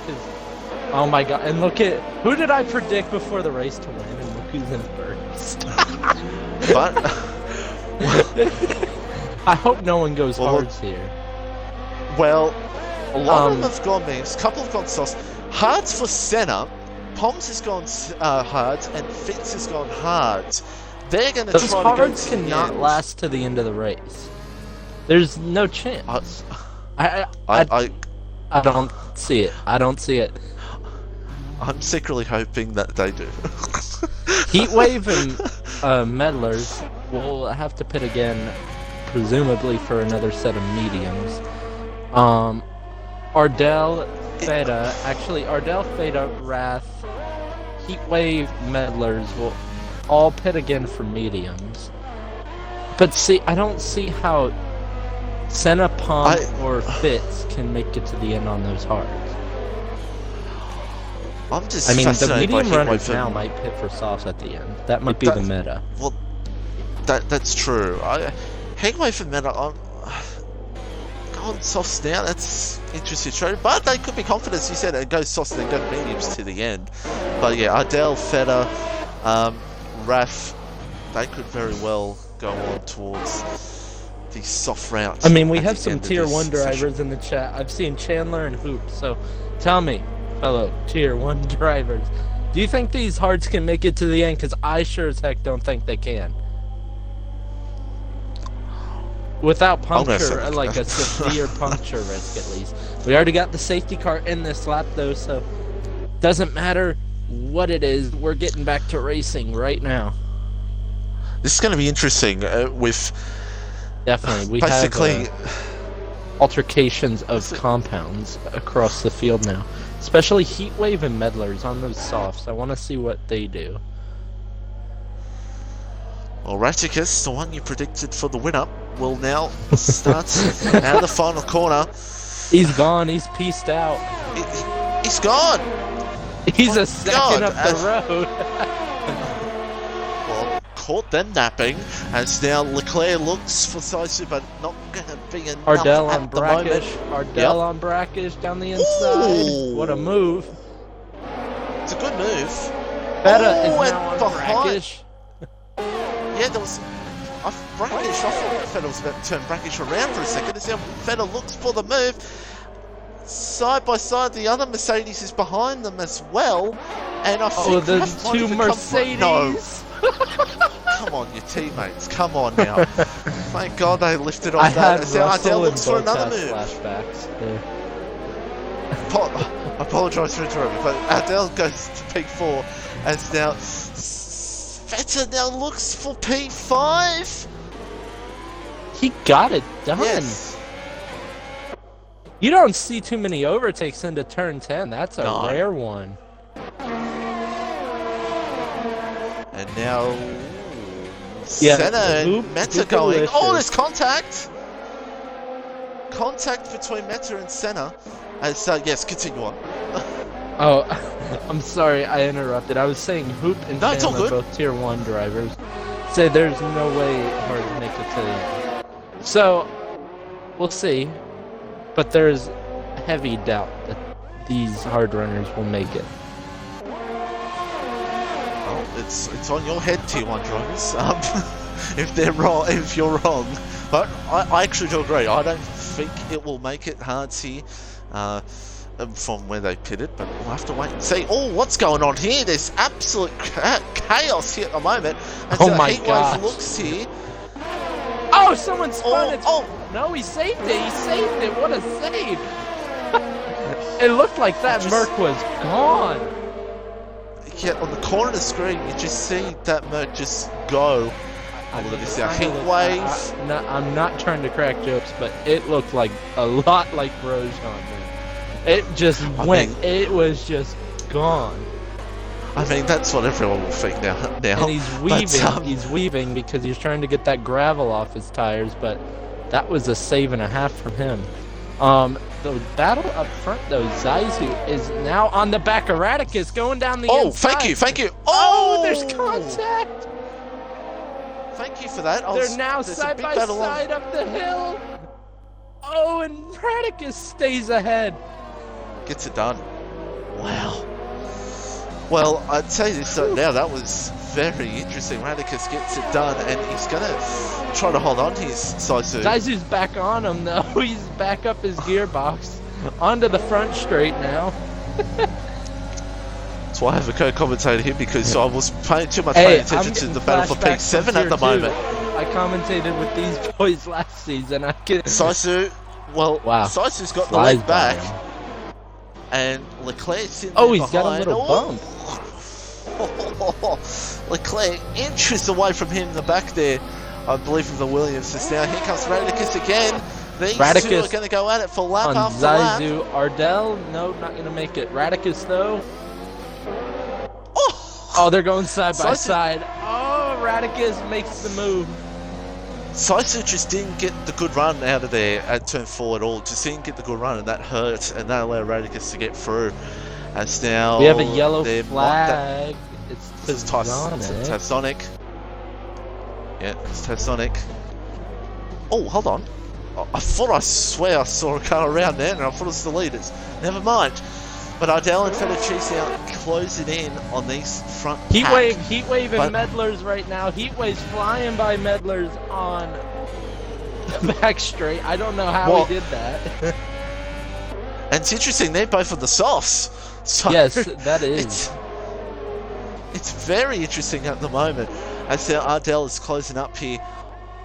Oh my God! And look at who did I predict before the race to win? And look who's in first. But I hope no one goes hards here. Well, a lot of them have gone mediums. A couple have gone softs. Hards for Senna. Poms has gone hard, and Fitz has gone hard. they're going to Those try to go hards to the cannot end. last to the end of the race. There's no chance. I don't see it. I don't see it. I'm secretly hoping that they do. Heatwave and Meddlers will have to pit again, presumably for another set of mediums. Ardell, Theta, Wrath, Heatwave, Meddlers will all pit again for mediums. But see, I don't see how Senna, Pump, or Fitz can make it to the end on those hards. I'm just I mean, the fascinated by medium runners Heatwave now might pit for softs at the end. That might be the meta. Well, that's true. Heatwave and meta, I'm going softs now. That's interesting, true. But they could be confident, as you said, and go softs and then go mediums to the end. But yeah, Ardell, Feta, Raf, they could very well go on towards these soft routes. I mean, we have some tier 1 drivers in the chat. I've seen Chandler and Hoop, so tell me, fellow tier 1 drivers, do you think these hards can make it to the end? Because I sure as heck don't think they can. Without puncture, like a severe puncture risk at least. We already got the safety car in this lap though, so doesn't matter what it is, we're getting back to racing right now. This is going to be interesting with... Definitely, we basically have altercations of compounds across the field now. Especially Heatwave and Meddlers on those softs. I want to see what they do. Well, Raticus, the one you predicted for the win-up, will now start out of the final corner. He's gone. He's pieced out. He's gone. He's a second up the road. Well, caught them napping, as now Leclerc looks for Saisu, but not going to be enough Ardell at on the moment. Brackish. Ardell on Brackish down the inside. Ooh. What a move. It's a good move. Feta is now on Brackish. Yeah, there was... Brackish, I thought Feta was about to turn Brackish around for a second. As now Feta looks for the move. Side by side, the other Mercedes is behind them as well. And I think there's two Mercedes. No. Come on, your teammates. Come on now. Thank God they lifted off that. As now Ardell looks for another move. Flashbacks there. I apologise for interrupting, but Ardell goes to P4 as now Feta now looks for P5. He got it done. Yes. You don't see too many overtakes into turn 10. That's a rare one. And now Senna and Meta going. Delicious. Oh, there's contact. Contact between Meta and Senna. As yes, continue on. Oh, I'm sorry, I interrupted. I was saying Hoop and Chandler, both tier 1 drivers, say there's no way hard to make it to the end. So, we'll see. But there's heavy doubt that these hard runners will make it. Well, it's on your head, tier 1 drivers. If they're wrong, if you're wrong. But I actually do agree. I don't think it will make it hard here. From where they pitted, but we'll have to wait and see. Oh, what's going on here? There's absolute chaos here at the moment. And oh my God! Looks here. Oh, someone spun it. Oh, no, he saved it. He saved it. What a save! It looked like that Merc was gone. Yeah, on the corner of the screen, you just see that Merc just go. Oh, look at this now. Heat wave. I'm not trying to crack jokes, but it looked like a lot like Grosjean, man. It just went. It was just gone. I mean, that's what everyone will think now. And he's weaving. He's weaving because he's trying to get that gravel off his tires, but that was a save and a half from him. The battle up front, though, Zaizu is now on the back of Radicus going down the inside. Thank you. Oh, there's contact. Thank you for that. They're now side by side up the hill. Oh, and Radicus stays ahead. Gets it done. Wow. Well, I'd say this now. That was very interesting. Radicus gets it done, and he's gonna try to hold on to his Saizu. Zaizu's back on him though. He's back up his gearbox onto the front straight now. That's why I have a co-commentator here, because I was paying too much Hey, attention I'm to getting the battle for flashbacks from P7 at the Tier 2. moment. I commentated with these boys last season. I can. Saisu, well, Wow. Saisu's got the Flies lead by back, him. and Leclerc's in Oh, there he's got a behind. little bump. Leclerc inches away from him in the back there, I believe, with the Williams. Just now, here comes Radicus again. These two Radicus are going to go at it for lap on after lap. Zaizu. Ardell, no, not going to make it. Radicus, though. Oh, they're going side by side. Oh, Radicus makes the move. Saisu just didn't get the good run out of there at turn 4 at all. Just didn't get the good run, and that hurt, and that allowed Radicus to get through. As now We have a yellow flag. It's Tasonic. Tasonic. Yeah, it's Tasonic. Oh, hold on. I swear I saw a car around there, and I thought it was the leaders. Never mind. But Ardell and Federici now closing in on these front Heatwave and Medlers right now. Heatwave's flying by Medlers on the back straight. I don't know how he did that. And it's interesting, they're both on the softs. So yes, that is. It's very interesting at the moment as Ardell is closing up here.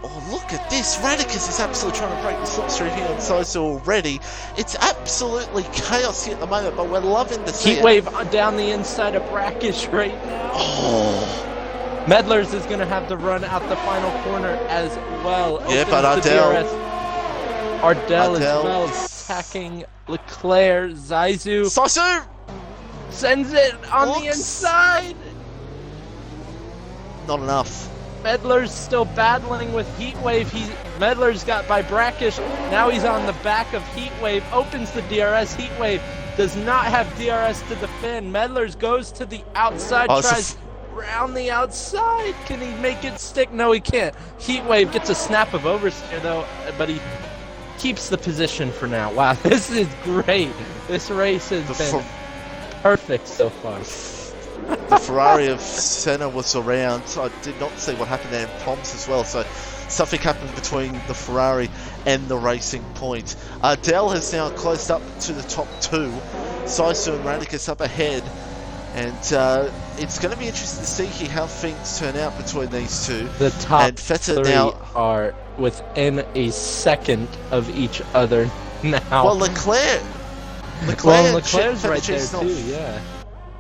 Oh, look at this. Radicus is absolutely trying to break the slipstream here on Sosa already. It's absolutely chaos here at the moment, but we're loving to see Heatwave down the inside of Brackish right now. Oh. Medlers is going to have to run out the final corner as well. Yeah, but Ardell as well attacking Leclerc. Zaizu sends it on the inside. Not enough. Medler's still battling with Heatwave. Medler's got by Brackish. Now he's on the back of Heatwave. Opens the DRS. Heatwave does not have DRS to defend. Medler's goes to the outside. Tries round the outside. Can he make it stick? No, he can't. Heatwave gets a snap of oversteer though, but he keeps the position for now. Wow, this is great. This race has been perfect so far. The Ferrari of Senna was around. I did not see what happened there in Poms as well. So something happened between the Ferrari and the Racing Point. Ardell has now closed up to the top 2. Saisu and Radicus up ahead. And it's going to be interesting to see here how things turn out between these two. The top and Feta 3 now are within a second of each other now. Well, Leclerc's right there too, yeah.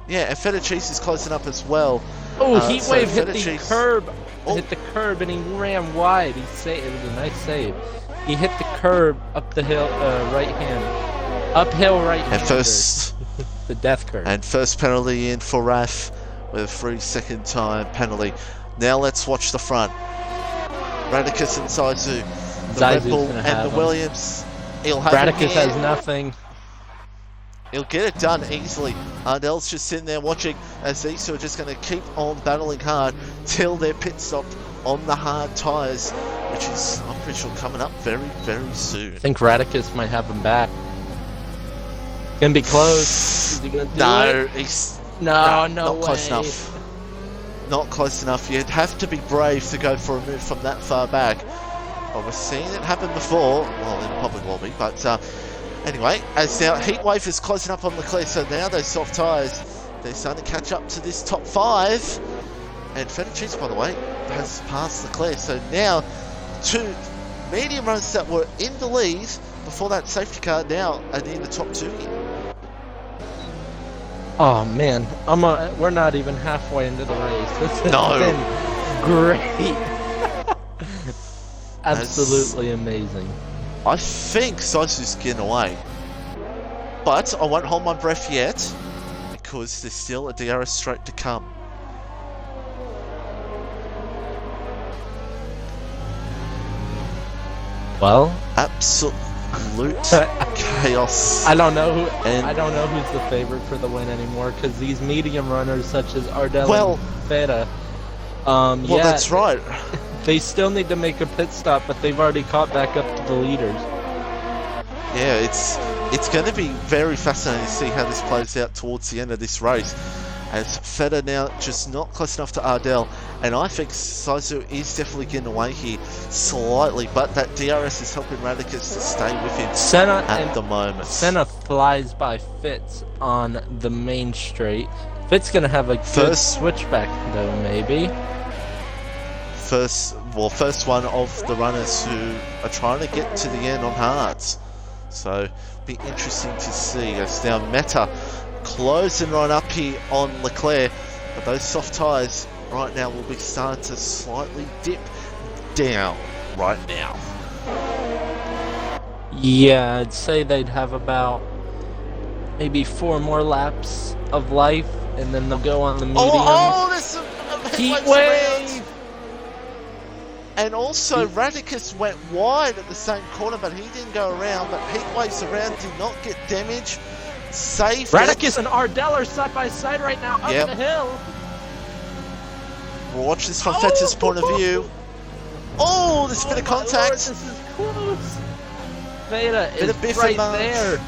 Yeah, and Federici is closing up as well. Oh, Heatwave hit the curb. Hit the curb and he ran wide. It was a nice save. He hit the curb up the hill, right hand. Uphill right hand. And first, the death curve. And first penalty in for Raf with a 3-second time penalty. Now let's watch the front. Radicus and Zaizu. The Red Bull and the Williams. Radicus has nothing. He'll get it done easily. Ardell's just sitting there watching as these two are just going to keep on battling hard till they're pit stopped on the hard tyres, which is, I'm pretty sure, coming up very, very soon. I think Radicus might have him back. Gonna be close. Is he gonna do it? Not way. Close enough. Not close enough. You'd have to be brave to go for a move from that far back. Well, we've seen it happen before. Well, in a public lobby, but anyway, as now Heatwave is closing up on Leclerc, so now those soft tyres, they're starting to catch up to this top 5. And Federici, by the way, has passed Leclerc, so now 2 medium runners that were in the lead before that safety car now are in the top 2 here. Oh man, we're not even halfway into the race. This has been great. Absolutely amazing. I think Saisu's getting away, but I won't hold my breath yet because there's still a DRS straight to come. Well, absolute chaos. I don't know who's the favorite for the win anymore because these medium runners such as Ardell and Feta. That's right. They still need to make a pit stop, but they've already caught back up to the leaders. Yeah, it's going to be very fascinating to see how this plays out towards the end of this race. As Feta now just not close enough to Ardell, and I think Saisu is definitely getting away here slightly, but that DRS is helping Radicus to stay with him at the moment. Senna flies by Fitz on the main straight. Fitz gonna have a good First- switchback though, maybe. First one of the runners who are trying to get to the end on hards. So, be interesting to see. As now Meta closing right up here on Leclerc, but those soft tyres right now will be starting to slightly dip down right now. Yeah, I'd say they'd have about maybe 4 more laps of life, and then they'll go on the medium. Oh, there's some Heat around. wave! And also, Radicus went wide at the same corner, but he didn't go around. But Heatwaves around did not get damage. Safe. Radicus and Ardell are side by side right now up Yep. the hill. We'll watch this from Fetta's point of view. Oh, there's a bit of my Lord, contact. this is close. Feta Bit is of biff right and there.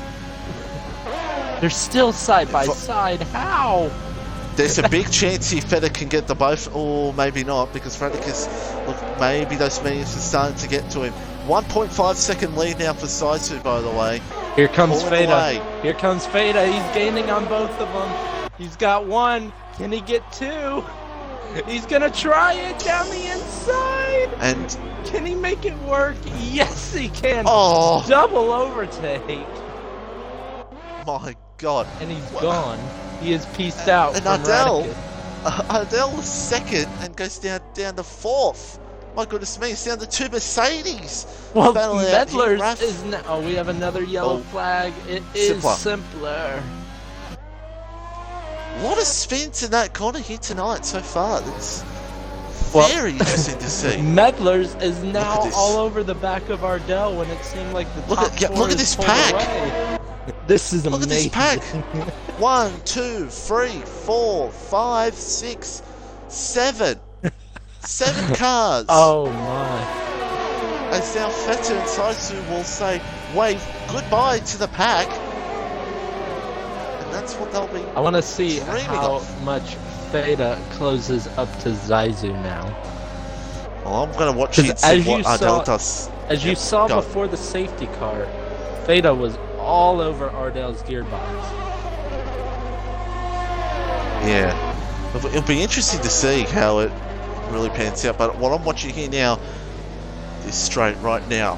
They're still side by side. How? There's a big chance here Feta can get the both, or maybe not, because Radicus, look, maybe those mediums are starting to get to him. 1.5 second lead now for Saizu, by the way. Here comes Pulling Feta. away. Here comes Feta. He's gaining on both of them. He's got 1. Can he get 2? He's gonna try it down the inside. And Can he make it work? Yes, he can. oh Double overtake. my god. And he's gone. He is pieced out. And from Ardell, Radicus. Ardell was second and goes down to 4th. My goodness me, it's down to 2 Mercedes. Well, Battle it out here, Medlers Raph. is now. Oh, we have another yellow flag. It is Simpler. simpler. A lot of spins in that corner here tonight so far. That's Well- very interesting to see. Medlers is now this. all over the back of Ardell when it seemed like the Look top at- yeah, four look at is this pulled pack. away. This is Look at amazing. this pack. 1, 2, 3, 4, 5, 6, 7. 7 cars. Oh my. As now Feta and Saizu will say, wave goodbye to the pack. And that's what they'll be. I want to see Dreaming how of. much Feta closes up to Zaizu now. Well, I'm going to watch it and 'Cause see as what you Ardell saw- does. As you Yep, saw go. before the safety car, Feta was all over Ardell's gearbox. Yeah. It'll be interesting to see how it really pans out. But what I'm watching here now is straight right now.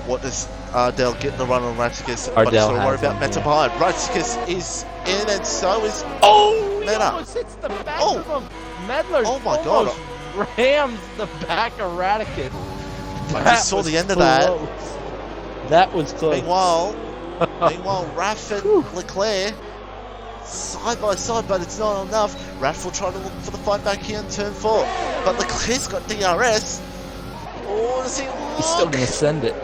What does Ardell get in the run on Radicus? But he's Ardell got to worry has about him, Meta yeah. behind. Radicus is in and so is... Oh, he Meta. almost hits the back Oh. of him. Medler Oh my God. almost rams the back of Radicus. I That just saw was the end of that. close. That was close. Meanwhile, Raph and Leclerc side by side, but it's not enough. Raph will try to look for the fight back here in turn 4, but Leclerc's got DRS. Oh, does he look? He's still gonna send it.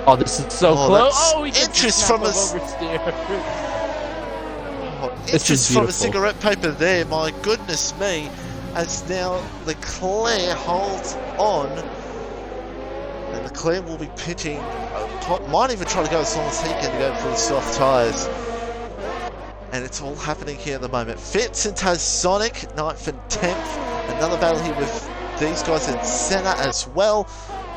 Oh, this is so Oh, close. that's Oh, he gets interest a from snap of us. oversteer. Oh, This is interest from a beautiful. cigarette paper there, my goodness me. As now Leclerc holds on. And Leclerc will be pitting. Might even try to go as long as he can to go for the soft tyres. And it's all happening here at the moment. Fitz and Sonic, 9th and 10th. Another battle here with these guys in Senna as well.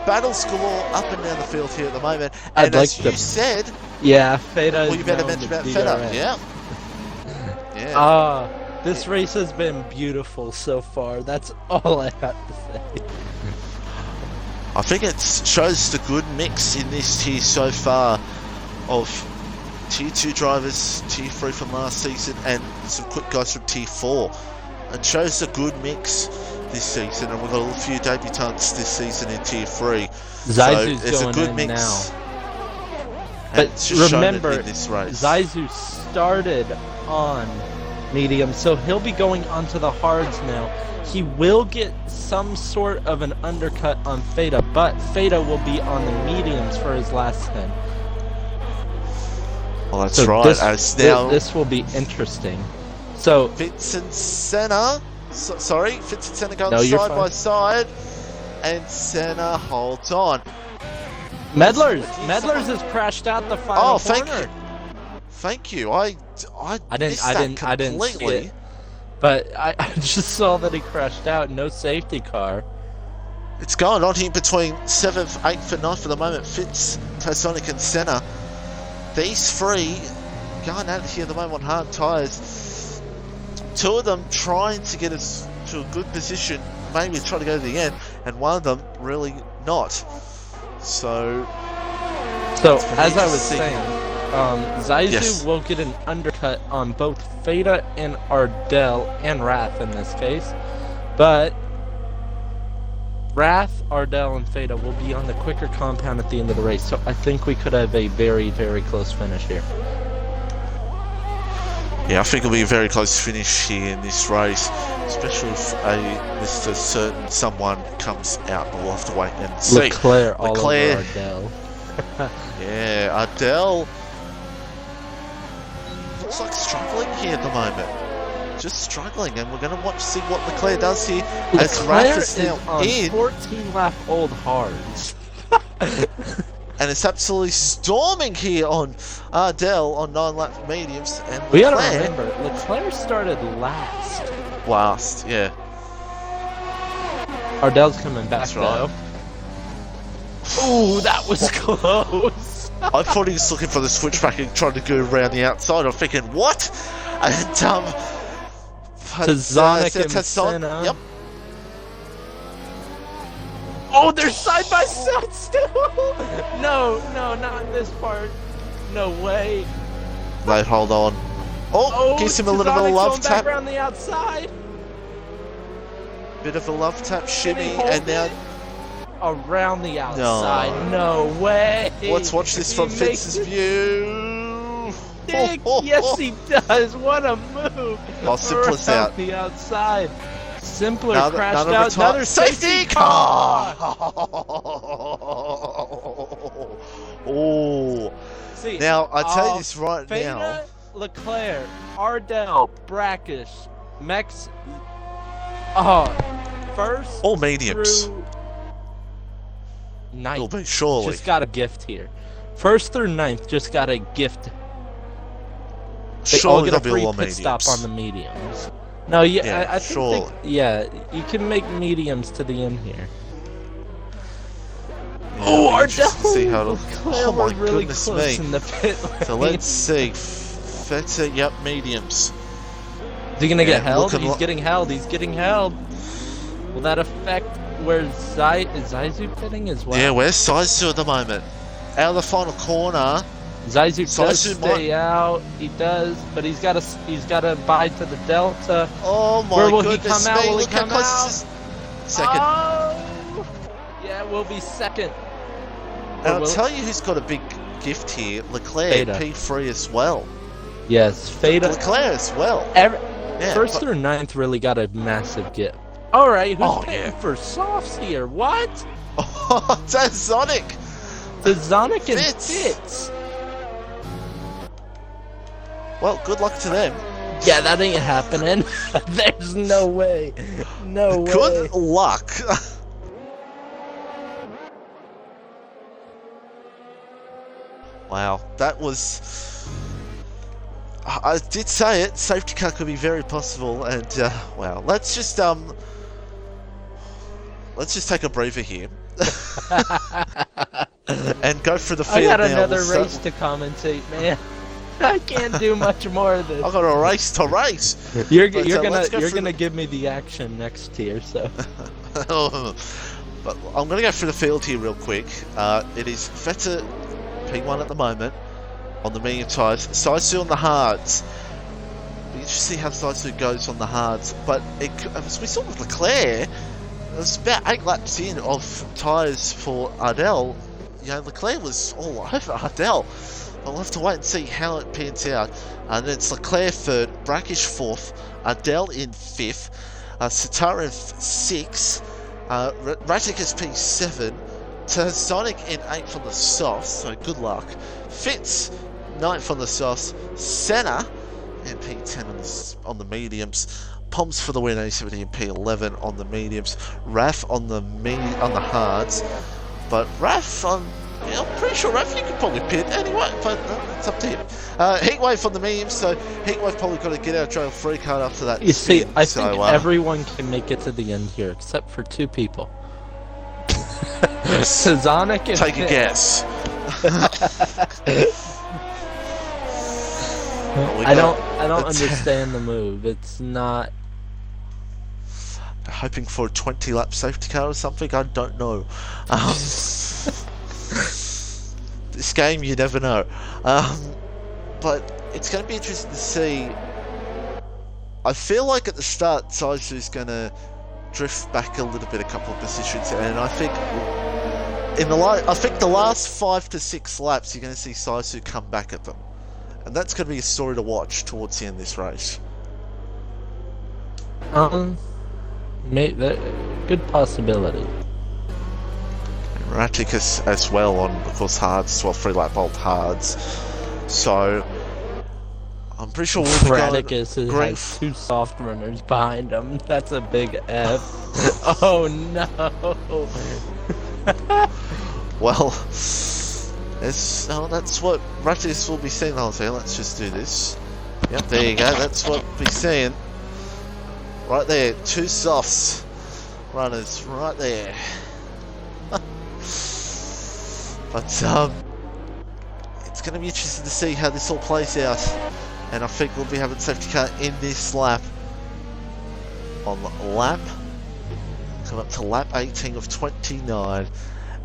Battles galore up and down the field here at the moment. I'd And like as you to- said, Yeah, Feta. well, is you better now mention the about Feta. DRS. Yeah. Yeah. Ah, this race has been beautiful so far. That's all I have to say. I think it shows the good mix in this tier so far of tier 2 drivers, tier 3 from last season, and some quick guys from tier 4. It shows a good mix this season, and we've got a few debutants this season in tier 3. So Zaizu's it's a going good in mix. now. And But it's just shown remember, in this race. Zaizu started on medium, so he'll be going onto the hards now. He will get some sort of an undercut on Feta, but Feta will be on the mediums for his last stint. Well, that's So right. As now this will be interesting. So Fitz and Senna, Fitz and Senna going No, you're side by fine. side, and Senna holds on. Medlers has crashed out the final Oh, thank corner. you. Thank you. I missed that I didn't see completely. it. But I just saw that he crashed out. No safety car. It's going on here between 7th, 8th, and 9th for the moment. Fitz, Sonic, and Senna. These three going at it here at the moment on hard tyres. Two of them trying to get us to a good position, maybe try to go to the end, and one of them really not. So as I was saying, Zaizu Yes. will get an undercut on both Feta and Ardell and Wrath in this case, but Wrath, Ardell, and Feta will be on the quicker compound at the end of the race, so I think we could have a very, very close finish here. Yeah, I think it'll be a very close finish here in this race, especially if Mr. Certain someone comes out, but we'll have to wait and see. Leclerc all over Ardell. Yeah, Ardell looks like struggling here at the moment. Just struggling, and we're going to see what Leclerc does here. As Leclerc Raph is now on in, 14-lap-old hards. and it's absolutely storming here on Ardell on 9-lap mediums. And We gotta Leclerc remember, Leclerc started last. yeah. Ardell's coming back That's right. though. Ooh, that was close. I thought he was looking for the switchback and trying to go around the outside. I'm thinking, what? And Tazonic and Senna. Yep. Oh, they're side by side still. No, not this part. No way. Mate, hold on. Oh, gives him a little bit of Tazonic's love going tap. back around the outside. Bit of a love tap shimmy, hold and now it? Around the outside. No way. let's watch this from He makes Fitz's it view. stick. Yes, he does. What a move. Oh, Simpler's Around out. the outside. Simpler Another- crashed another out. reti- Another safety car. Oh. See, Now, I tell you this right Feta, now. Leclerc, Ardell, Brackish, Mex. First All mediums. through ninth. Will be, surely. Just got a gift here. First through ninth just got a gift. They all Surely get a there'll be free a lot pit of stop mediums. on the mediums. No, yeah, Yeah, I think surely. you can make mediums to the end here. Yeah, Oh, it'll be interesting Ardell! to see how it'll- Leclerc Oh were my really goodness close me. in the pit So lane. let's see. Feta, yep, mediums. Is he gonna get Yeah, held? looking He's getting held. He's getting held. Will that affect where is Zaizu pitting as well? Yeah, where's Zaizu at the moment? Out of the final corner. Zaizu does Zaizu stay out. He does, but he's got to bide to the delta. Oh my Where will he goodness come out? me! Will he Look how come close out? this is. Second. Oh, yeah, we'll be second. And Or I'll will- tell you who's got a big gift here. Leclerc, Feta. P3 as well. Yes, Feta. Leclerc as well. Yeah, First but- through ninth really got a massive get. All right, who's Oh, paying yeah. for softs here? What? Oh, that's Sonic. The Zonic and Fitz. Fitz. Well, good luck to them. Yeah, that ain't happening. There's no way. No way. Good luck. Wow, that was. I did say it. Safety car could be very possible, and wow. Let's just take a breather here, and go for the field I got now. another We'll race to commentate, man. I can't do much more of this. I've got a race to race. You're But, let's go through gonna give me the action next tier, so. But I'm going to go through the field here real quick. It is Feta P1 at the moment on the medium tyres. Zaizu on the hards. Be interesting to see how Zaizu goes on the hards. But as we saw with Leclerc, it was about 8 laps in of tyres for Ardell. You know, Leclerc was all over Ardell. I'll have to wait and see how it pans out. And then it's Leclerc third, Brackish fourth, Ardell in fifth, Satara in sixth, Ratikis P7, Sonic in 8th on the softs, so good luck. Fitz, 9th on the softs, Senna in P10 on the mediums, Poms for the win, A70 and P11 on the mediums, Raf on the hards, but Raf on... Yeah, I'm pretty sure Raf you could probably pit anyway, but it's up to him. Heatwave on the mediums, so Heatwave probably got to get out jail free card after that. You see, spin, I so, think everyone can make it to the end here, except for 2 people. Sazonic and take a Fitz. guess. I don't understand the move. It's not. Hoping for a 20-lap safety car or something. I don't know. This game, you never know. But it's going to be interesting to see. I feel like at the start, Saizu's going to drift back a little bit, a couple of positions, and I think the last 5 to 6 laps, you're going to see Saizu come back at them, and that's going to be a story to watch towards the end of this race. Good possibility. Raticus as well on, of course, hards, well, 3-lap bolt hards. So I'm pretty sure we'll be Raticus has 2 soft runners behind him. That's a big F. Oh no. Well, that's what Raticus will be seeing. I'll say, let's just do this. Yep, there you go. That's what we'll be seeing. Right there, 2 softs runners right there. But it's going to be interesting to see how this all plays out, and I think we'll be having safety car in this lap. On lap, come up to lap 18 of 29,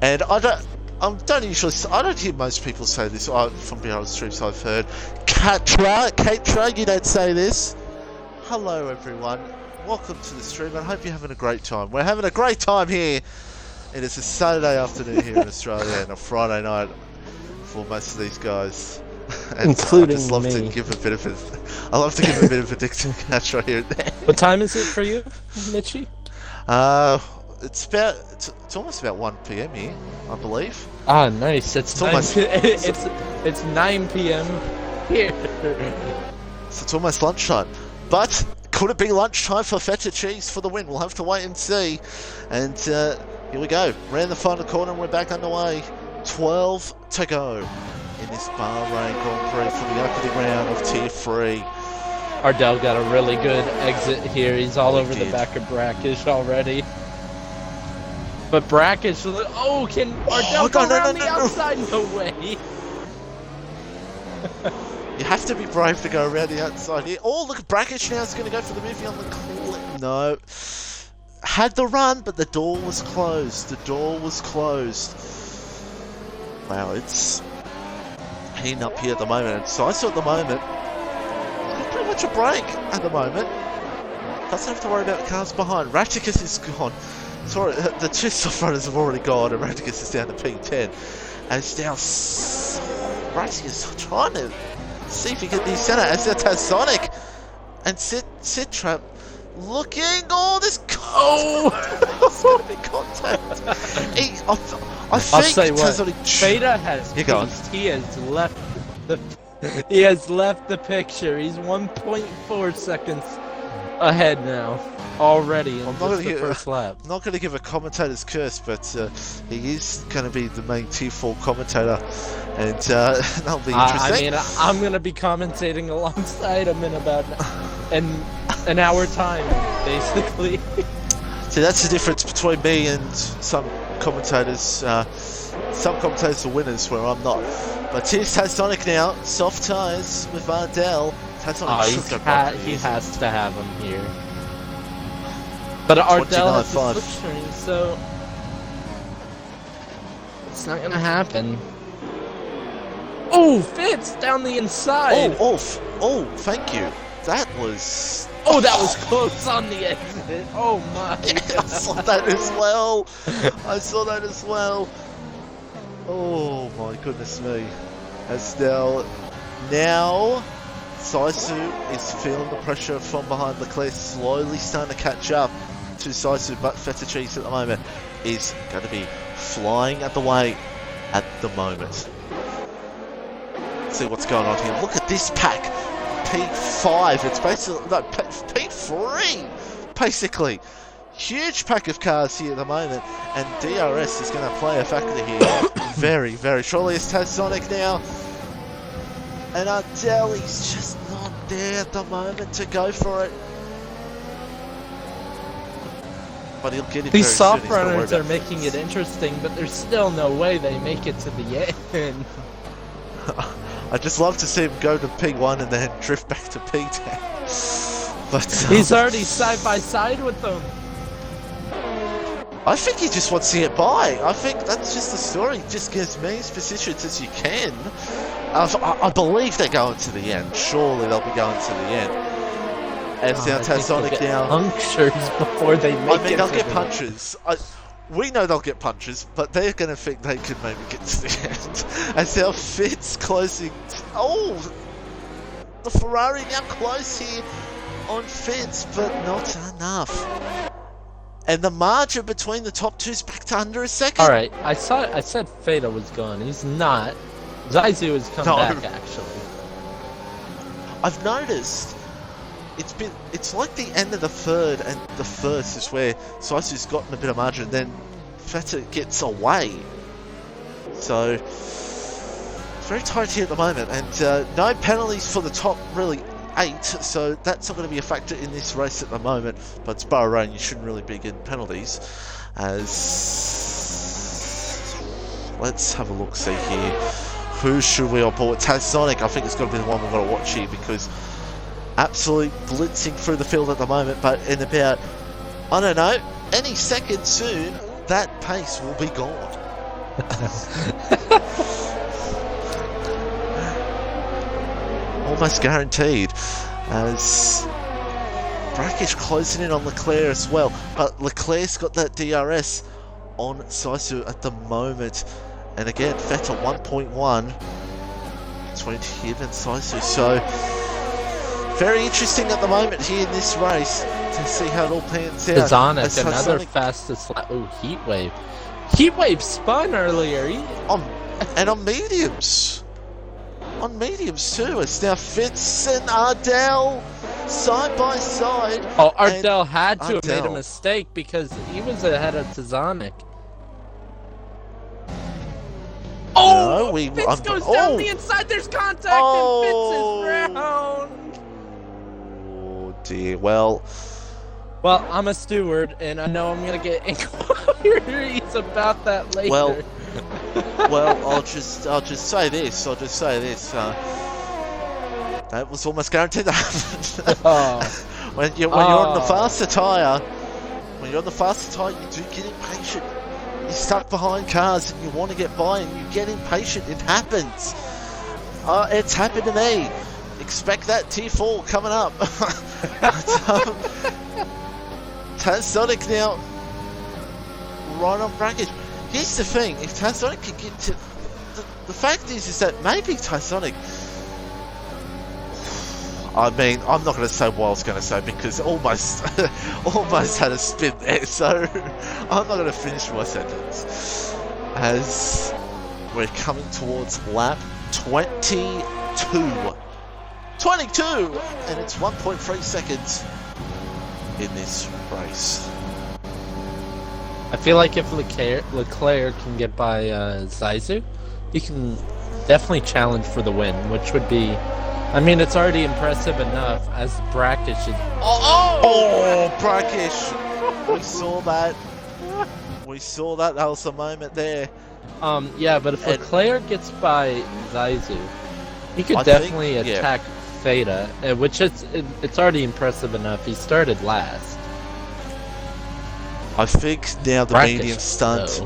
and I don't hear most people say this. From behind the streams I've heard, Katra, you don't say this. Hello everyone, welcome to the stream, and I hope you're having a great time. We're having a great time here. It is a Saturday afternoon here in Australia and a Friday night for most of these guys. And including I just love me. to give a bit of a dictum catch right here and there. What time is it for you, Mitchie? It's almost about 1 PM here, I believe. Ah, nice. It's almost it's 9 PM here. So it's almost lunchtime. But could it be lunchtime for Feta Cheese for the win? We'll have to wait and see. And here we go. Round the final corner and we're back underway. 12 to go in this Bahrain Grand Prix for the opening round of Tier 3. Ardell got a really good exit here. He's all over the did. back of Brackish already. But Brackish, can Ardell go around the outside? No way. You have to be brave to go around the outside here. Oh, look, Brackish now is going to go for the movie on the clip. No. Had the run, but the door was closed. The door was closed. Wow, it's heating up here at the moment. So I saw at the moment, it's got pretty much a break at the moment. Doesn't have to worry about cars behind. Raticus is gone. Sorry, the 2 soft runners have already gone, and Raticus is down to P10. And it's now Raticus trying to see if he can be centre as it has Sonic and Sit Trap looking. Oh, this it's going to be contact. I think Feta has peaked. He has left the picture. He's 1.4 seconds ahead now already in the first lap. I'm not going to give a commentator's curse, but he is going to be the main Tier 4 commentator, and that'll be interesting. I'm going to be commentating alongside him in about an hour time, basically. See, that's the difference between me and some commentators. Some commentators are winners where I'm not. But here's Tasonic now, soft ties with Ardell. He has to have him here. But Ardell has the slipstream, so it's not gonna happen. Oh, Fitz down the inside. Oh, thank you. That was. Oh, that was close on the exit. Oh my. I saw that as well. Oh my goodness me. As now Saizu is feeling the pressure from behind Leclerc, slowly starting to catch up to Saizu, but Feta Cheese at the moment is going to be flying at the way at the moment. Let's see what's going on here. Look at this pack. P5, it's basically, no, P3, basically. Huge pack of cars here at the moment, and DRS is going to play a factor here. Very, very surely it's Tasonic now. And Ardell, he's just not there at the moment to go for it. But he'll get it. These soft runners are making it interesting, but there's still no way they make it to the end. I just love to see him go to P1 and then drift back to P10. But He's already side by side with them. I think he just wants to get by. I think that's just the story. Just get as many positions as you can. I believe they're going to the end. Surely they'll be going to the end. And now Tasonic now. Punctures before they make it. I mean, they'll get punches. We know they'll get punches, but they're going to think they can maybe get to the end. And now Fitz closing. Oh, the Ferrari now close here on Fitz, but not enough. And the margin between the top two is back to under a second. All right, I said Feta was gone. He's not. Zaizu has come back actually. I've noticed it's like the end of the third and the first is where Zaizu's gotten a bit of margin, then Feta gets away. So it's very tight here at the moment, and no penalties for the top really 8, so that's not going to be a factor in this race at the moment. But it's Bahrain, you shouldn't really be getting penalties. As let's have a look, see here. Who should we onboard? Tasonic, I think it's going to be the one we've got to watch here, because absolutely blitzing through the field at the moment. But in about, I don't know, any second soon, that pace will be gone. Almost guaranteed, as Brackish closing in on Leclerc as well, but Leclerc's got that DRS on Zaizu at the moment, and again Feta 1.1 between him and Zaizu, so very interesting at the moment here in this race to see how it all pans out. Tasonic, another fastest lap. Ooh, Heatwave. Heatwave spun earlier. And on mediums. On mediums too. It's now Fitz and Ardell side by side. Oh, Ardell had to have made a mistake because he was ahead of Tasonic. Oh, no, Fitz goes down the inside. There's contact, and Fitz is round. Oh dear. Well, I'm a steward, and I know I'm gonna get inquiries about that later. Well, I'll just say this. That was almost guaranteed to happen. When you're on the faster tyre, you do get impatient. You're stuck behind cars and you want to get by, and you get impatient. It happens. It's happened to me. Expect that Tier 4 coming up. Tasonic now right on Brackish. Here's the thing, if Tasonic can get to... The fact is that maybe Tasonic... I mean, I'm not going to say what I was going to say, because almost had a spin there, so I'm not going to finish my sentence. As we're coming towards lap 22. 22! And it's 1.3 seconds in this race. I feel like if Leclerc can get by Zaizu, he can definitely challenge for the win, which would be... I mean, it's already impressive enough as Brackish is... Oh, Brackish! We saw that. That was a moment there. Yeah, but if Leclerc gets by Zaizu, he could definitely attack Feta, which it's already impressive enough. He started last. I think now the medium stunt,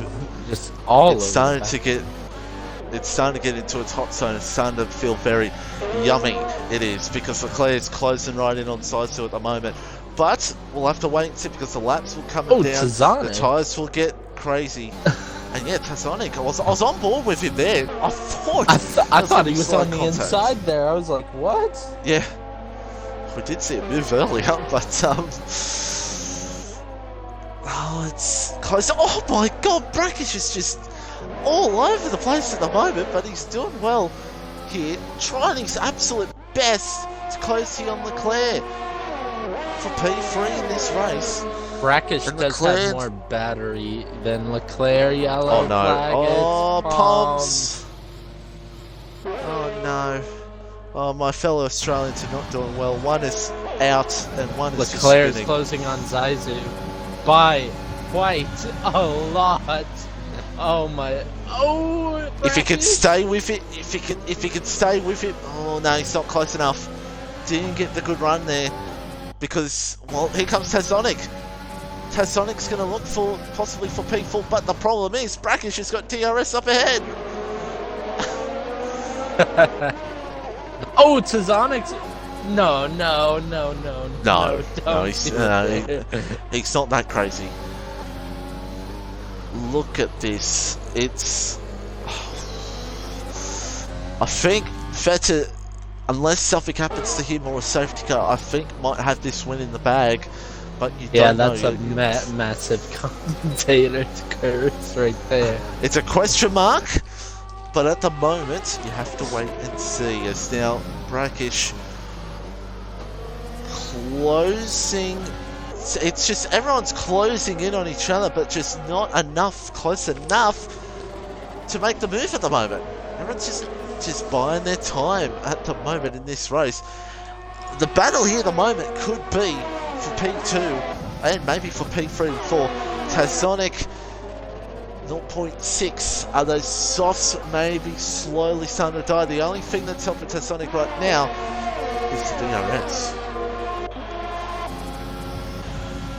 just all it's starting to get into its hot zone. It's starting to feel very yummy. It is, because Leclerc is closing right in on Zaizu at the moment. But we'll have to wait and see, because the laps will come down. Tasonic. The tyres will get crazy. And yeah, Tasonic, I was on board with him there. I thought he was on the inside there. I was like, what? Yeah, we did see it move earlier, but oh, it's close. Oh my God, Brackish is just all over the place at the moment, but he's doing well here, trying his absolute best to close here on Leclerc for P3 in this race. Brackish does have more battery than Leclerc. Yellow flag. Oh, Poms. Oh no. Oh, my fellow Australians are not doing well. One is out and one is just spinning. Leclerc's closing on Zaizu by quite a lot. Oh my! Oh! If he can Brackish. stay with it, if he can stay with it. Oh no, he's not close enough. Didn't get the good run there because, well, here comes Tasonic. Tasonic's going to look for possibly for P4, but the problem is Brackish has got DRS up ahead. Oh, Tasonic's. No, he's not that crazy. Look at this. It's. I think Vettel, unless something happens to him or a safety car, I think might have this win in the bag. But you don't know. Yeah, that's a massive commentator curse right there. It's a question mark, but at the moment you have to wait and see. As now Brackish closing. It's just everyone's closing in on each other, but just not enough, close enough to make the move at the moment. Everyone's just buying their time at the moment in this race. The battle here at the moment could be for P2 and maybe for P3 and 4. Tasonic 0.6. Are those softs maybe slowly starting to die? The only thing that's helping Tasonic right now is the DRS.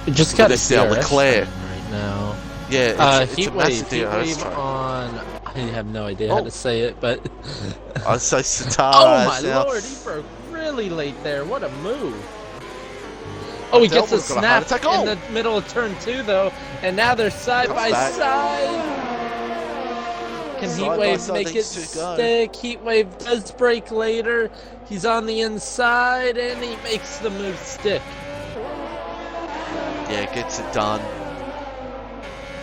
You just got this now, Leclerc right now. Yeah, it's a Heatwave, massive DRS Heatwave on. I have no idea how to say it, but. I say Satara. Oh my lord, he broke really late there. What a move! Oh, he gets a snap in the middle of turn 2 though, and now they're side by side. Can Heatwave make it stick? Heatwave does break later. He's on the inside and he makes the move stick. Yeah, gets it done.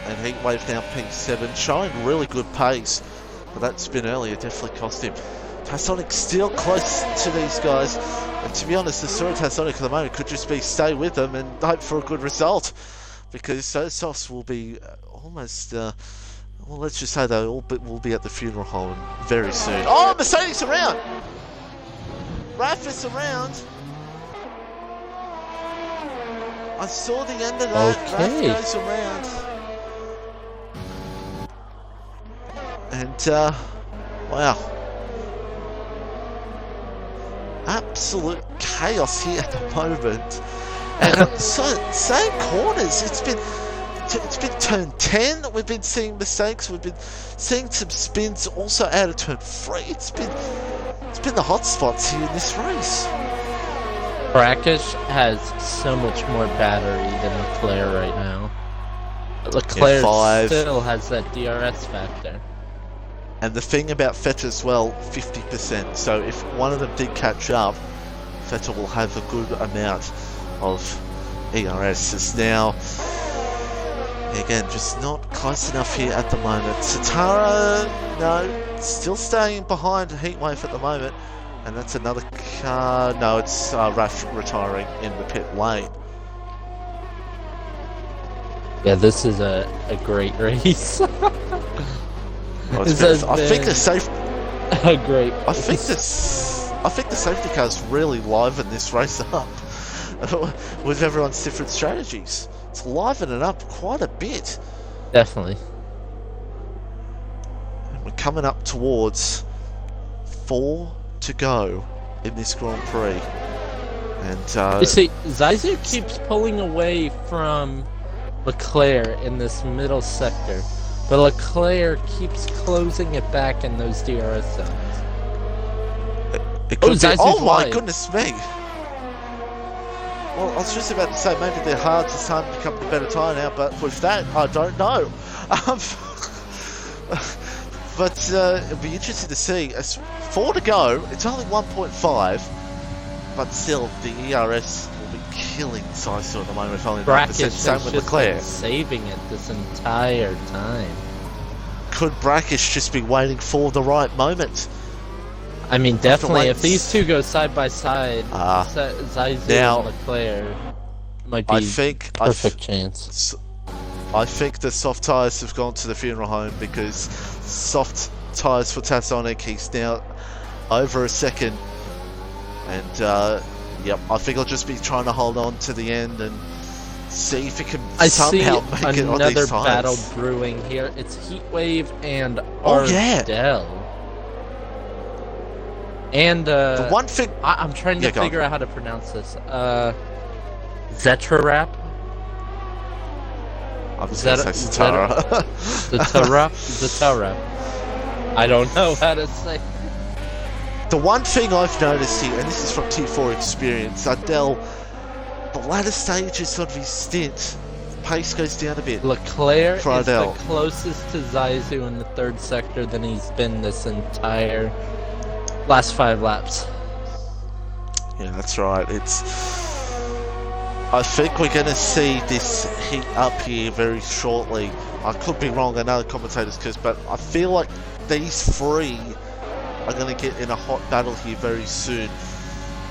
And Heatwave now P7, showing really good pace. But that spin earlier definitely cost him. Tasonic still close to these guys. And to be honest, the story of Tasonic at the moment could just be stay with them and hope for a good result. Because those softs will be almost, well, let's just say they all will be at the funeral home very soon. Oh, Mercedes around! Raf is around. I saw the end of that. Okay. Raf goes around. And, wow. Absolute chaos here at the moment. And so, same corners. It's been turn 10. We've been seeing mistakes. We've been seeing some spins also out of turn 3. It's been the hot spots here in this race. Brackish has so much more battery than Leclerc right now. Leclerc still has that DRS factor. And the thing about Vettel as well, 50%. So if one of them did catch up, Vettel will have a good amount of ERS. It's now, again, just not close enough here at the moment. Satara, no, still staying behind Heatwave at the moment. And that's another car. No, it's Raf retiring in the pit lane. Yeah, this is a great race. I think the safety. A great. I think the safety cars really liven this race up with everyone's different strategies. It's livening it up quite a bit. Definitely. And we're coming up towards 4 to go in this Grand Prix. And you see, Zaizu keeps pulling away from Leclerc in this middle sector. But Leclerc keeps closing it back in those DRS zones. Oh my goodness me! Well, I was just about to say maybe they're hard to time to become the better tire now, but with that, I don't know. But it'll be interesting to see. As 4 to go, it's only 1.5, but still the ERS will be killing Zaizu at the moment with only 9%. Same with Leclerc. Saving it this entire time. Could Brackish just be waiting for the right moment? I mean, definitely. If these two go side by side, Zaizu and Leclerc might be perfect chance. I think the soft tyres have gone to the funeral home because soft tyres for Tasonic, he's now over a second. And, yep, I think I'll just be trying to hold on to the end and See if he can I see somehow make it on another these times. battle brewing here. It's Heatwave and Oh, yeah. Ardell. And The one thing... I'm trying to Yeah, go on. figure out how to pronounce this. Zetrarap? I'm just going to say Satara. Zetrarap. I don't know how to say. The one thing I've noticed here, and this is from T4 experience, Ardell, the latter stages of his stint, pace goes down a bit. Leclerc for is the Ardell. closest to Zaizu in the third sector than he's been this entire last 5 laps. Yeah, that's right. I think we're going to see this heat up here very shortly. I could be wrong, I know the commentators could, but I feel like these three are going to get in a hot battle here very soon.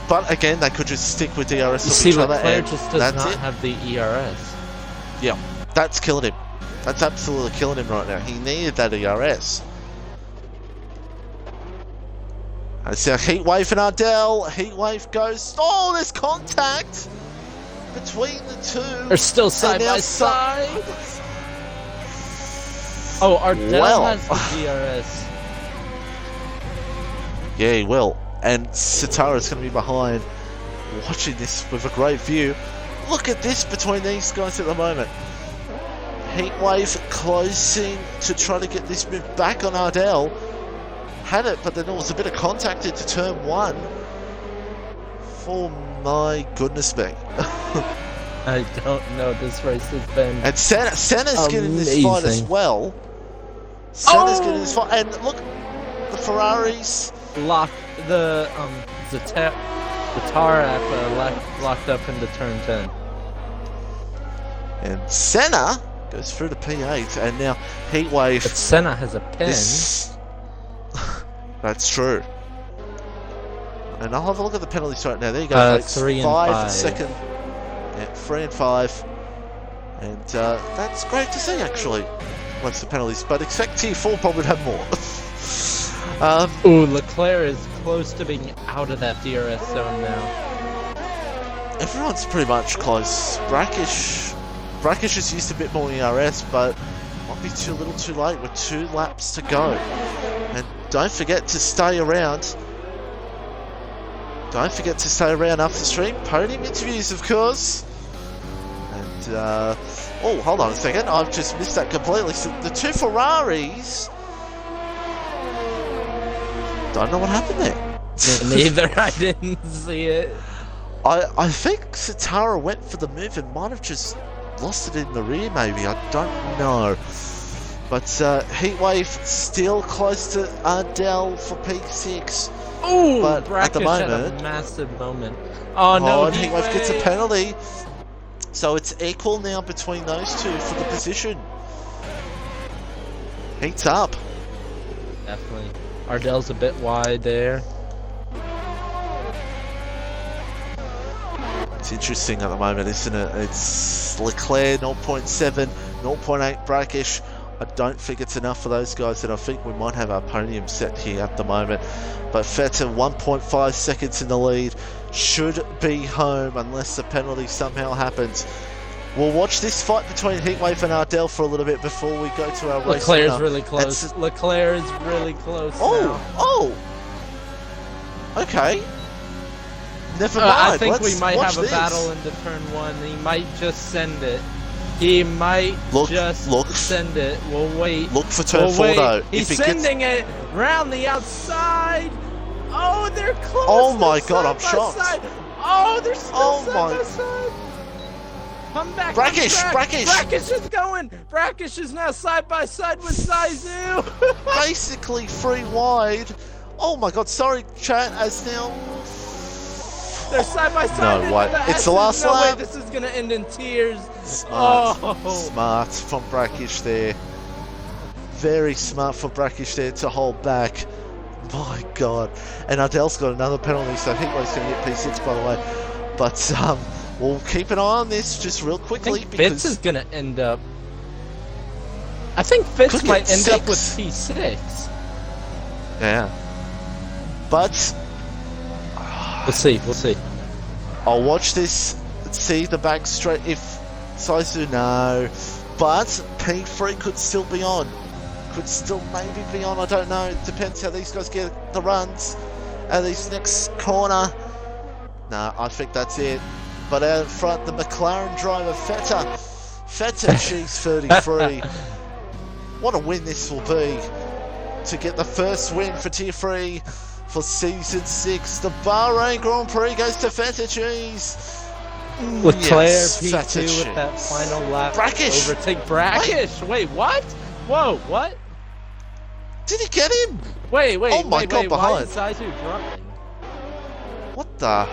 But again, they could just stick with DRS You of see, each other, Leclerc and just does that's not it. have the ERS. Yeah, that's killing him. That's absolutely killing him right now. He needed that ERS. And it's a Heatwave and Ardell. Heatwave goes... Oh, there's contact between the two. They're still side now by side. Oh, Ardell Well. has the DRS. Yeah, he will. And Satara's going to be behind, watching this with a great view. Look at this between these guys at the moment. Heatwave closing to try to get this move back on Ardell. Had it, but then there was a bit of contact into turn 1. For my goodness me. I don't know. This race has been. And Senna's getting this fight as Amazing. well. Senna's getting this fight. And look, the Ferraris. Locked the Tarap locked up into turn 10. And Senna goes through the P8, and now Heatwave. But Senna has a pin. That's true. And I'll have a look at the penalties right now. There you go, folks. 3 and 5 5. second. Yeah, 3 and 5. And that's great to see, actually, once the penalties. But expect T4 probably would have more. Ooh, Leclerc is close to being out of that DRS zone now. Everyone's pretty much close. Brackish has used a bit more ERS, but might be too little too late with 2 laps to go. And don't forget to stay around. Don't forget to stay around after the stream. Podium interviews, of course. And, oh, hold on a second. I've just missed that completely. So the 2 Ferraris... Don't know what happened there. Neither, I didn't see it. I think Satara went for the move and might have just lost it in the rear, maybe. I don't know. But Heatwave still close to Ardell for P6. Ooh, but at the Brackish had a moment... massive moment. Oh no, and Heatwave gets a penalty. So it's equal now between those two for the position. Heats up. Definitely. Ardell's a bit wide there. It's interesting at the moment, isn't it? It's Leclerc 0.7, 0.8 Brackish. I don't think it's enough for those guys, and I think we might have our podium set here at the moment. But Vettel 1.5 seconds in the lead, should be home unless the penalty somehow happens. We'll watch this fight between Heatwave and Ardell for a little bit before we go to our race. Leclerc's really close. Leclerc is really close now. Okay. Never mind. I think we Let's might watch have a this. battle into turn 1. He might just send it. He might send it. We'll wait. Look for turn 4 though. He's sending it round the outside. Oh, they're close. Oh my god, I'm shocked. Oh, they're still side by side. Come back. Brackish. Brackish is going. Brackish is now side by side with Zaizu. Basically 3 wide. Oh my god, sorry chat, as now... They're side by side. No, wait. It's the last lap. lap. Way, this is gonna end in tears. Smart from Brackish there. Very smart for Brackish there to hold back. My god. And Ardell's got another penalty, so Heatwave's going to get P6 by the way. But we'll keep an eye on this just real quickly. I think Fitz is gonna end up. I think Fitz might end up with P6. Yeah. But we'll see. I'll watch this, see the back straight. If Saizu, no. But P3 could still be on. Could still maybe be on, I don't know. It depends how these guys get the runs at this next corner. No, I think that's it. But out in front, the McLaren driver, Feta. Feta, she's 33. What a win this will be. To get the first win for Tier 3 for Season 6. The Bahrain Grand Prix goes to Feta Cheese. Leclerc Yes, P2 Feta with Cheese. that final lap. Brackish. Overtake Brackish. Wait, what? Whoa, what? Did he get him? Wait, Oh my wait, God, wait. Why behind. is Zaizu dropping? What the?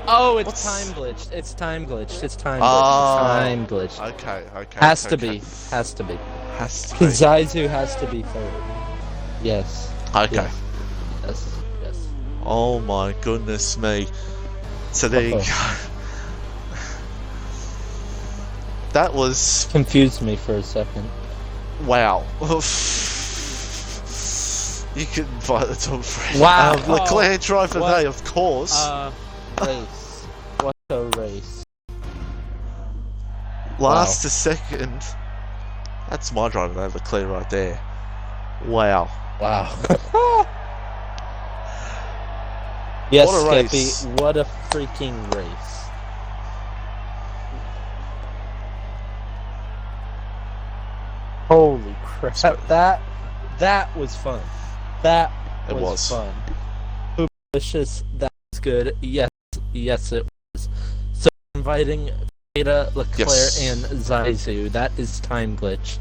Oh, it's What's- time glitched. It's time glitched. It's time glitched. Oh. It's time glitched. Okay, okay. Has to okay. be. Has to be. Has to be. Zaizu has to be third. Yes. Okay. Yes. Yes. Yes. Oh my goodness me. So there you go. That was Confused me for a second. wow. You can invite the top friend. Wow. Leclerc driver What? day, of course. Race. What a race. Last to second. That's my driver day, Leclerc right there. Wow. Wow. Yes, What a race. Skippy. What a freaking race. Holy crap. That was fun. That It was. fun. Delicious. That was good. Yes, it was. So inviting Beta, Leclerc, Yes. and Zaizu. That is time glitch.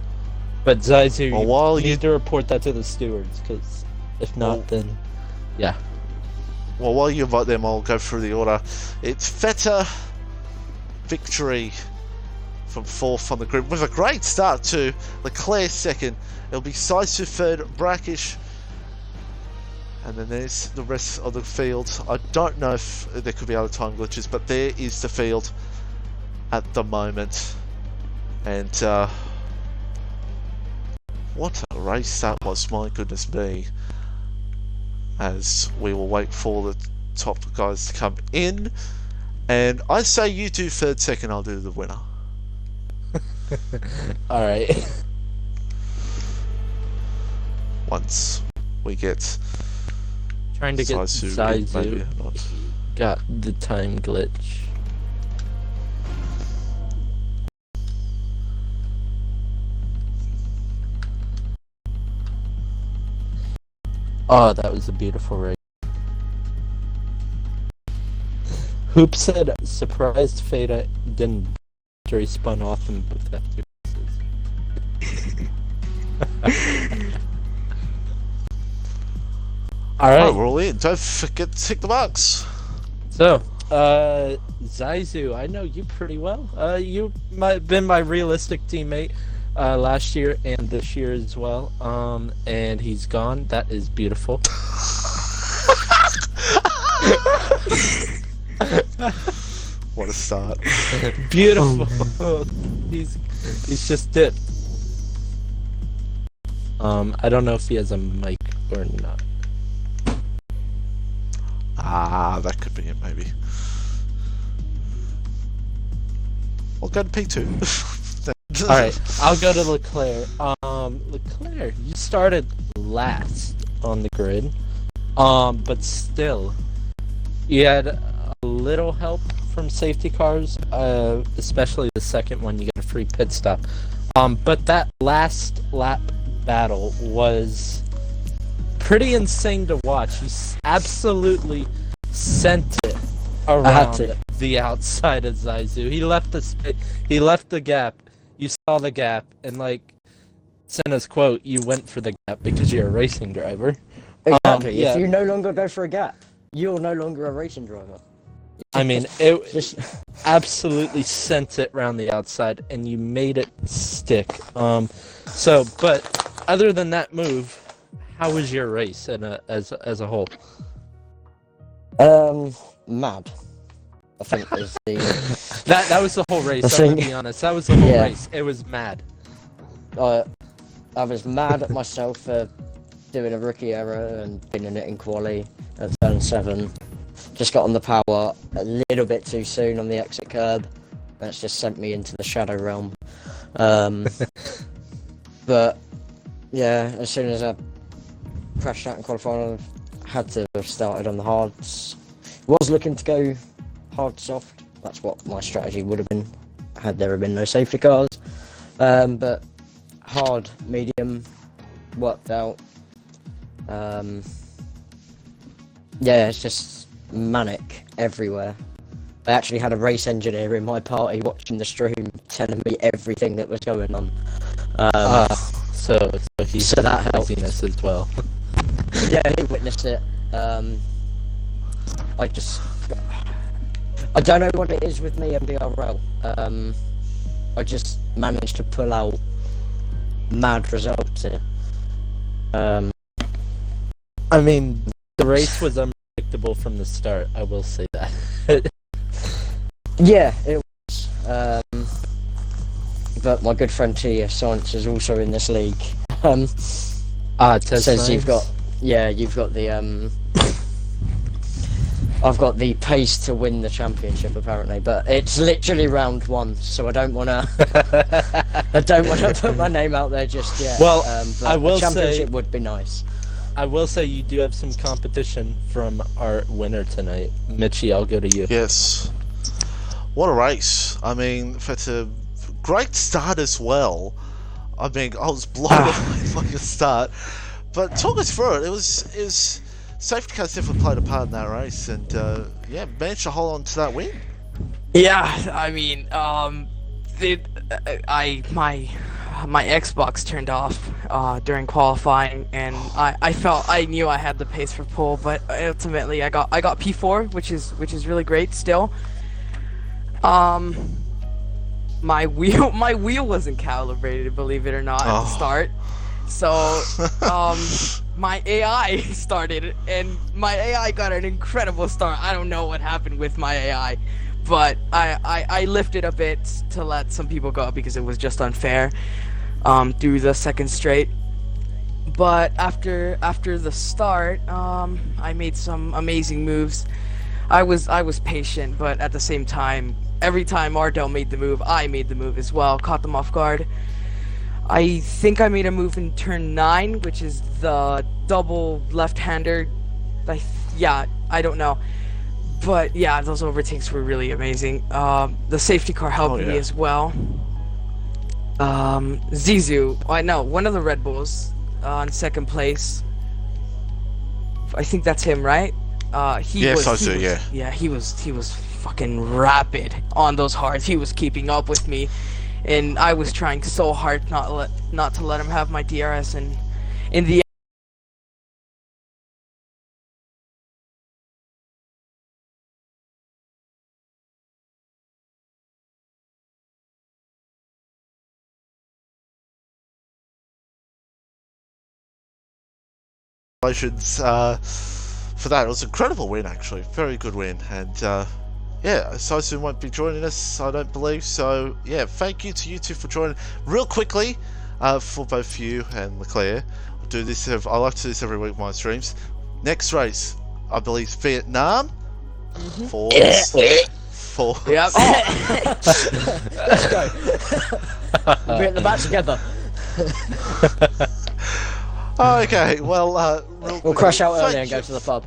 But Zaizu, Well, while you you need to report that to the stewards, because if not, Well- then yeah. well, while you invite them, I'll go through the order. It's Feta victory from fourth on the grid with a great start to Leclerc second. It'll be Saizu third, Brackish, and then there's the rest of the field. I don't know if there could be other time glitches, but there is the field at the moment. And what a race that was, my goodness me. As we will wait for the top guys to come in. And I say you do third, second, I'll do the winner. Alright. Once we get Trying to get Saizu in, maybe Zaizu. not. Got the time glitch. Oh, that was a beautiful race. Hoop said surprised Feta didn't after he spun off and both after races. Alright. Alright, we're all in. Don't forget to tick the box. So, Zaizu, I know you pretty well. You might have been my realistic teammate last year and this year as well. And he's gone. That is beautiful. What a start. Beautiful. He's just dipped. I don't know if he has a mic or not. Ah, that could be it, maybe. I'll go to P2. Alright, I'll go to Leclerc. Leclerc, you started last on the grid. But still, you had a little help from safety cars, especially the second one, you got a free pit stop. But that last lap battle was pretty insane to watch. He absolutely sent it around the outside of Zaizu. He left the gap. You saw the gap, and like Senna's quote, you went for the gap because you're a racing driver. Exactly. Yeah. If you no longer go for a gap, you're no longer a racing driver. I mean, it Just absolutely sent it around the outside, and you made it stick. But other than that move, how was your race as a whole? mad. I think is the That was the whole race. I'm gonna be honest. That was the whole race. It was mad. I was mad at myself for doing a rookie error and pinning it in quali at turn 7. Just got on the power a little bit too soon on the exit curb. That's just sent me into the shadow realm. But yeah, as soon as I crashed out in qualifying, I had to have started on the hards. Was looking to go hard soft. That's what my strategy would have been had there been no safety cars. But hard, medium worked out. Yeah, it's just manic everywhere. I actually had a race engineer in my party watching the stream, telling me everything that was going on. So he's So that helped. craziness as well. Yeah, he witnessed it. I don't know what it is with me and BRL. I just managed to pull out mad results here. I mean, the race was unpredictable from the start. I will say that. Yeah, it was. But my good friend Tia Science is also in this league. Test Says you've got the I've got the pace to win the championship apparently, but it's literally round 1, so I don't wanna put my name out there just yet. Well, but I will a championship say- would be nice. I will say you do have some competition from our winner tonight. Mitchie, I'll go to you. Yes. What a race. I mean, it's a great start as well. I mean, I was blown away by the start. But talk us through it. It was safety cars definitely played a part in that race, and yeah, managed to hold on to that win. Yeah, I mean, my Xbox turned off during qualifying, and I knew I had the pace for pole, but ultimately I got P4, which is really great still. My wheel wasn't calibrated, believe it or not, at the start. So my AI started, and my AI got an incredible start. I don't know what happened with my AI, but I lifted a bit to let some people go because it was just unfair through the second straight. But after the start, I made some amazing moves. I was patient, but at the same time, every time Ardell made the move, I made the move as well, caught them off guard. I think I made a move in turn 9, which is the double left-hander. Yeah, I don't know. But yeah, those overtakes were really amazing. The safety car helped me as well. Zizou, I know, one of the Red Bulls on second place. I think that's him, right? Yeah, he was fucking rapid on those hards. He was keeping up with me, and I was trying so hard not to let him have my DRS, and in the Congratulations for that. It was an incredible win, actually. Very good win. And yeah, Sosun won't be joining us, I don't believe. So yeah, thank you to you two for joining. Real quickly, for both you and Leclerc, I like to do this every week with my streams. Next race, I believe, is Vietnam. Yep. Let's go. We'll be at the back together. Okay, well, We'll crash out early and go to the pub.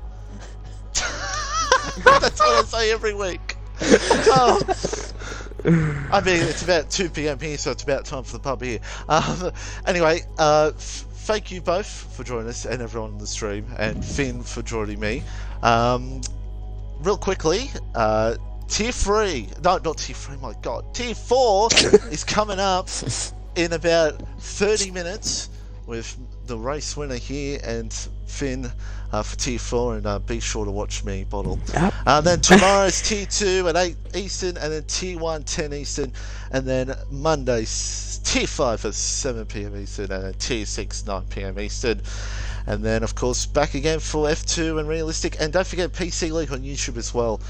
That's what I say every week. Oh. I mean, it's about 2 p.m. here, so it's about time for the pub here. Anyway, thank you both for joining us, and everyone on the stream, and Finn for joining me. Real quickly, Tier 3, no, not Tier 3, my god, Tier 4 is coming up in about 30 minutes with the race winner here and Finn for Tier 4, and be sure to watch me bottle. Yep. Then tomorrow's Tier 2 at 8 Eastern, and then Tier 1 10 Eastern, and then Monday's Tier 5 at 7 p.m. Eastern, and then Tier 6 9 p.m. Eastern. And then of course back again for F2 and Realistic, and don't forget PC League on YouTube as well.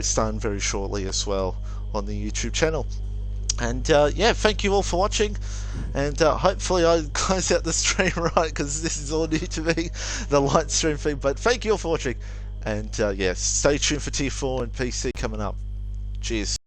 Starting very shortly as well on the YouTube channel. And yeah, thank you all for watching, and hopefully I close out the stream right, because this is all new to me, the light stream feed. But thank you all for watching, and yeah, stay tuned for Tier 4 and PC coming up. Cheers.